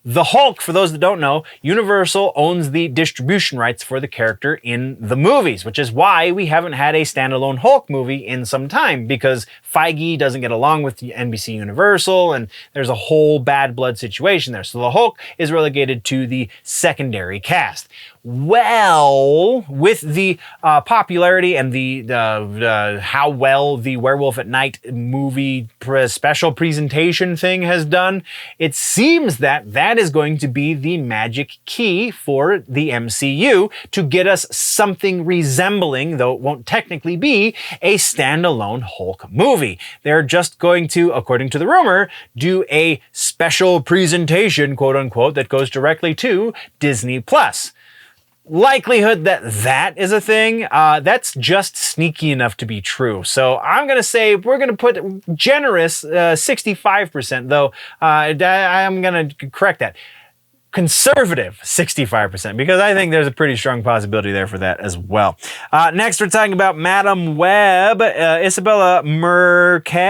the Hulk, for those that don't know, Universal owns the distribution rights for the character in the movies, which is why we haven't had a standalone Hulk movie in some time, because Feige doesn't get along with the NBC Universal, and there's a whole bad blood situation there. So the Hulk is relegated to the secondary cast. Well, with the popularity and the how well the Werewolf at Night movie special presentation thing has done, it seems that that is going to be the magic key for the MCU to get us something resembling, though it won't technically be, a standalone Hulk movie. They're just going to, according to the rumor, do a special presentation, quote unquote, that goes directly to Disney+. Likelihood that that is a thing, that's just sneaky enough to be true. So I'm going to say we're going to put generous 65%, though I'm going to correct that. Conservative 65%, because I think there's a pretty strong possibility there for that as well. Next, we're talking about Madam Web, Isabella Merced,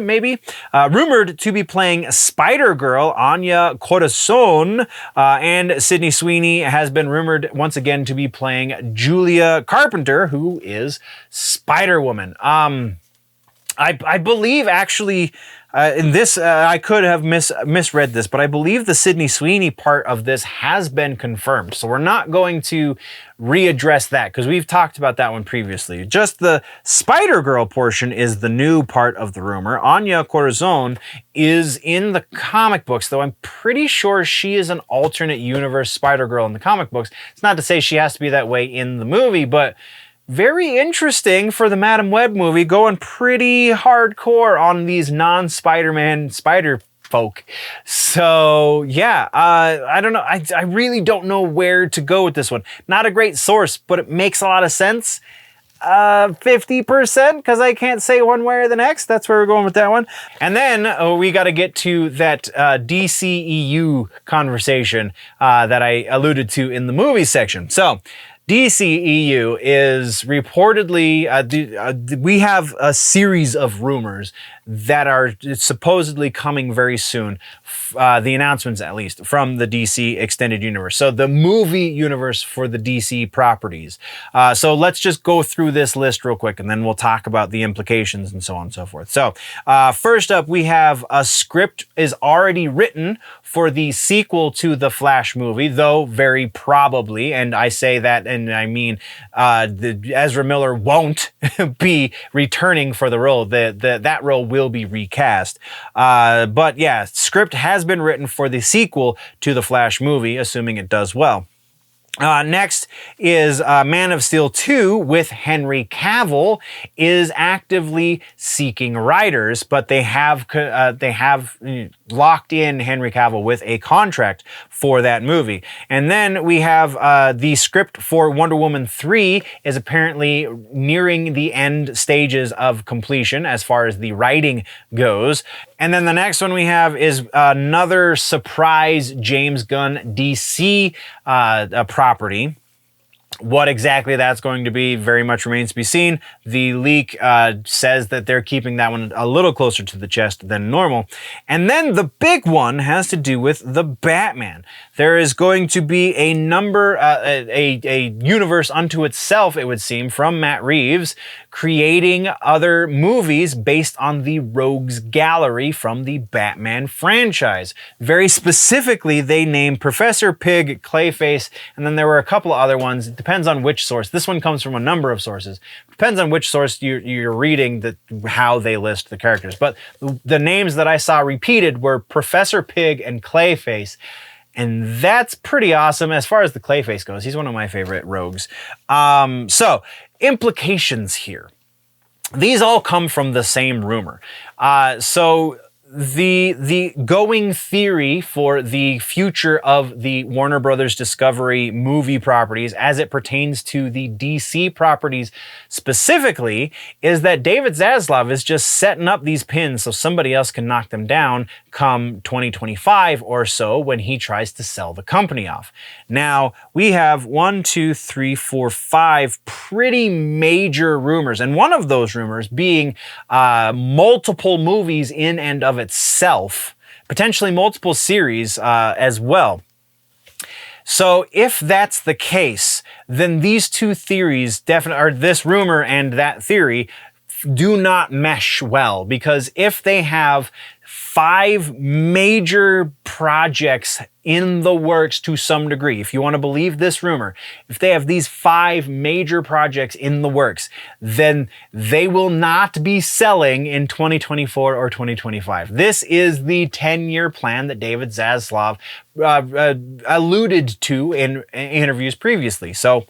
maybe, rumored to be playing Spider-Girl, Anya Corazon, and Sydney Sweeney has been rumored once again to be playing Julia Carpenter, who is Spider-Woman. I believe, actually, in this, I could have misread this, but I believe the Sydney Sweeney part of this has been confirmed. So we're not going to readdress that because we've talked about that one previously. Just the Spider-Girl portion is the new part of the rumor. Anya Corazon is in the comic books, though I'm pretty sure she is an alternate universe Spider-Girl in the comic books. It's not to say she has to be that way in the movie, but very interesting for the Madam Web movie, going pretty hardcore on these non-Spider-Man spider folk. So yeah, I don't know. I really don't know where to go with this one. Not a great source, but it makes a lot of sense. 50%, because I can't say one way or the next. That's where we're going with that one. And then we got to get to that DCEU conversation that I alluded to in the movie section. So DCEU is reportedly, we have a series of rumors that are supposedly coming very soon, the announcements at least, from the DC Extended Universe. So the movie universe for the DC properties. So let's just go through this list real quick, and then we'll talk about the implications and so on and so forth. So first up, we have a script is already written for the sequel to the Flash movie, though very probably, and I say that, and I mean Ezra Miller won't be returning for the role. That role will be recast. But yeah, script has been written for the sequel to the Flash movie, assuming it does well. Next is Man of Steel 2 with Henry Cavill is actively seeking writers, but they have locked in Henry Cavill with a contract for that movie. And then we have the script for Wonder Woman 3 is apparently nearing the end stages of completion as far as the writing goes. And then the next one we have is another surprise James Gunn DC property. What exactly that's going to be very much remains to be seen. The leak says that they're keeping that one a little closer to the chest than normal. And then the big one has to do with the Batman. There is going to be a universe unto itself, it would seem, from Matt Reeves, creating other movies based on the Rogues Gallery from the Batman franchise. Very specifically, they named Professor Pig, Clayface, and then there were a couple of other ones. It depends on which source. This one comes from a number of sources. Depends on which source you're reading how they list the characters. But the names that I saw repeated were Professor Pig and Clayface. And that's pretty awesome as far as the Clayface goes. He's one of my favorite rogues. So, implications here. These all come from the same rumor. So the going theory for the future of the Warner Brothers Discovery movie properties as it pertains to the DC properties specifically is that David Zaslav is just setting up these pins so somebody else can knock them down come 2025 or so when he tries to sell the company off. Now, we have 1, 2, 3, 4, 5 pretty major rumors, and one of those rumors being multiple movies in and of itself, potentially multiple series as well. So if that's the case, then these two theories definitely, or this rumor and that theory, do not mesh well, because if they have 5 major projects in the works to some degree, if you want to believe this rumor, if they have these 5 major projects in the works, then they will not be selling in 2024 or 2025. This is the 10-year plan that David Zaslav alluded to in interviews previously. So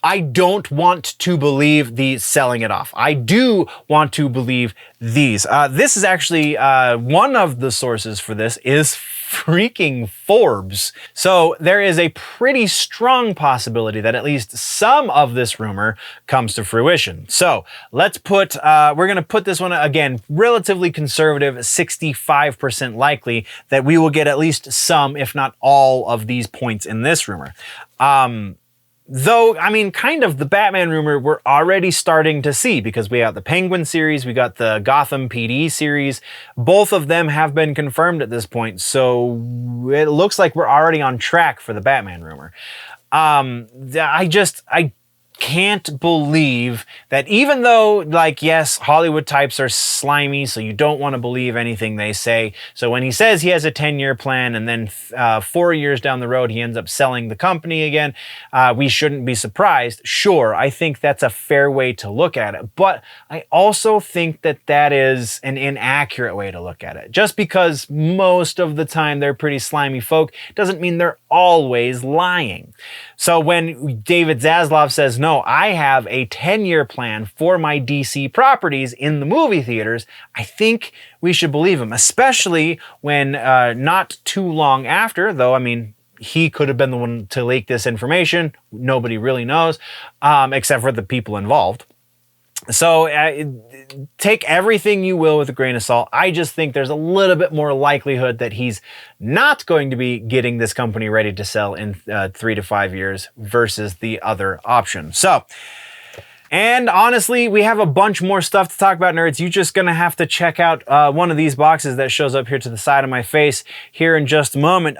I don't want to believe the selling it off. I do want to believe these. This is actually one of the sources for this is freaking Forbes. So there is a pretty strong possibility that at least some of this rumor comes to fruition. So let's put, we're going to put this one again, relatively conservative, 65% likely that we will get at least some, if not all of these points in this rumor. Though, I mean, kind of the Batman rumor we're already starting to see, because we got the Penguin series, we got the Gotham PD series. Both of them have been confirmed at this point, so it looks like we're already on track for the Batman rumor. I can't believe that, even though, like, yes, Hollywood types are slimy, so you don't want to believe anything they say. So when he says he has a 10-year plan and then 4 years down the road he ends up selling the company again, we shouldn't be surprised. Sure, I think that's a fair way to look at it, but I also think that that is an inaccurate way to look at it. Just because most of the time they're pretty slimy folk doesn't mean they're always lying. So when David Zaslav says, no, I have a 10-year plan for my DC properties in the movie theaters, I think we should believe him, especially when not too long after, though, I mean, he could have been the one to leak this information. Nobody really knows, except for the people involved. So take everything you will with a grain of salt. I just think there's a little bit more likelihood that he's not going to be getting this company ready to sell in 3 to 5 years versus the other option. So, and honestly, we have a bunch more stuff to talk about, nerds. You're just going to have to check out one of these boxes that shows up here to the side of my face here in just a moment.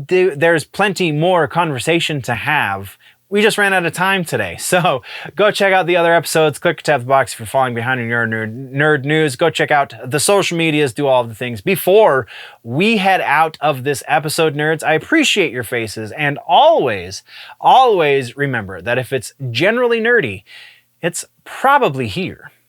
There's plenty more conversation to have. We just ran out of time today, so go check out the other episodes. Click or tap the box if you're falling behind in your nerd news. Go check out the social medias, do all of the things. Before we head out of this episode, nerds, I appreciate your faces, and always, always remember that if it's generally nerdy, it's probably here.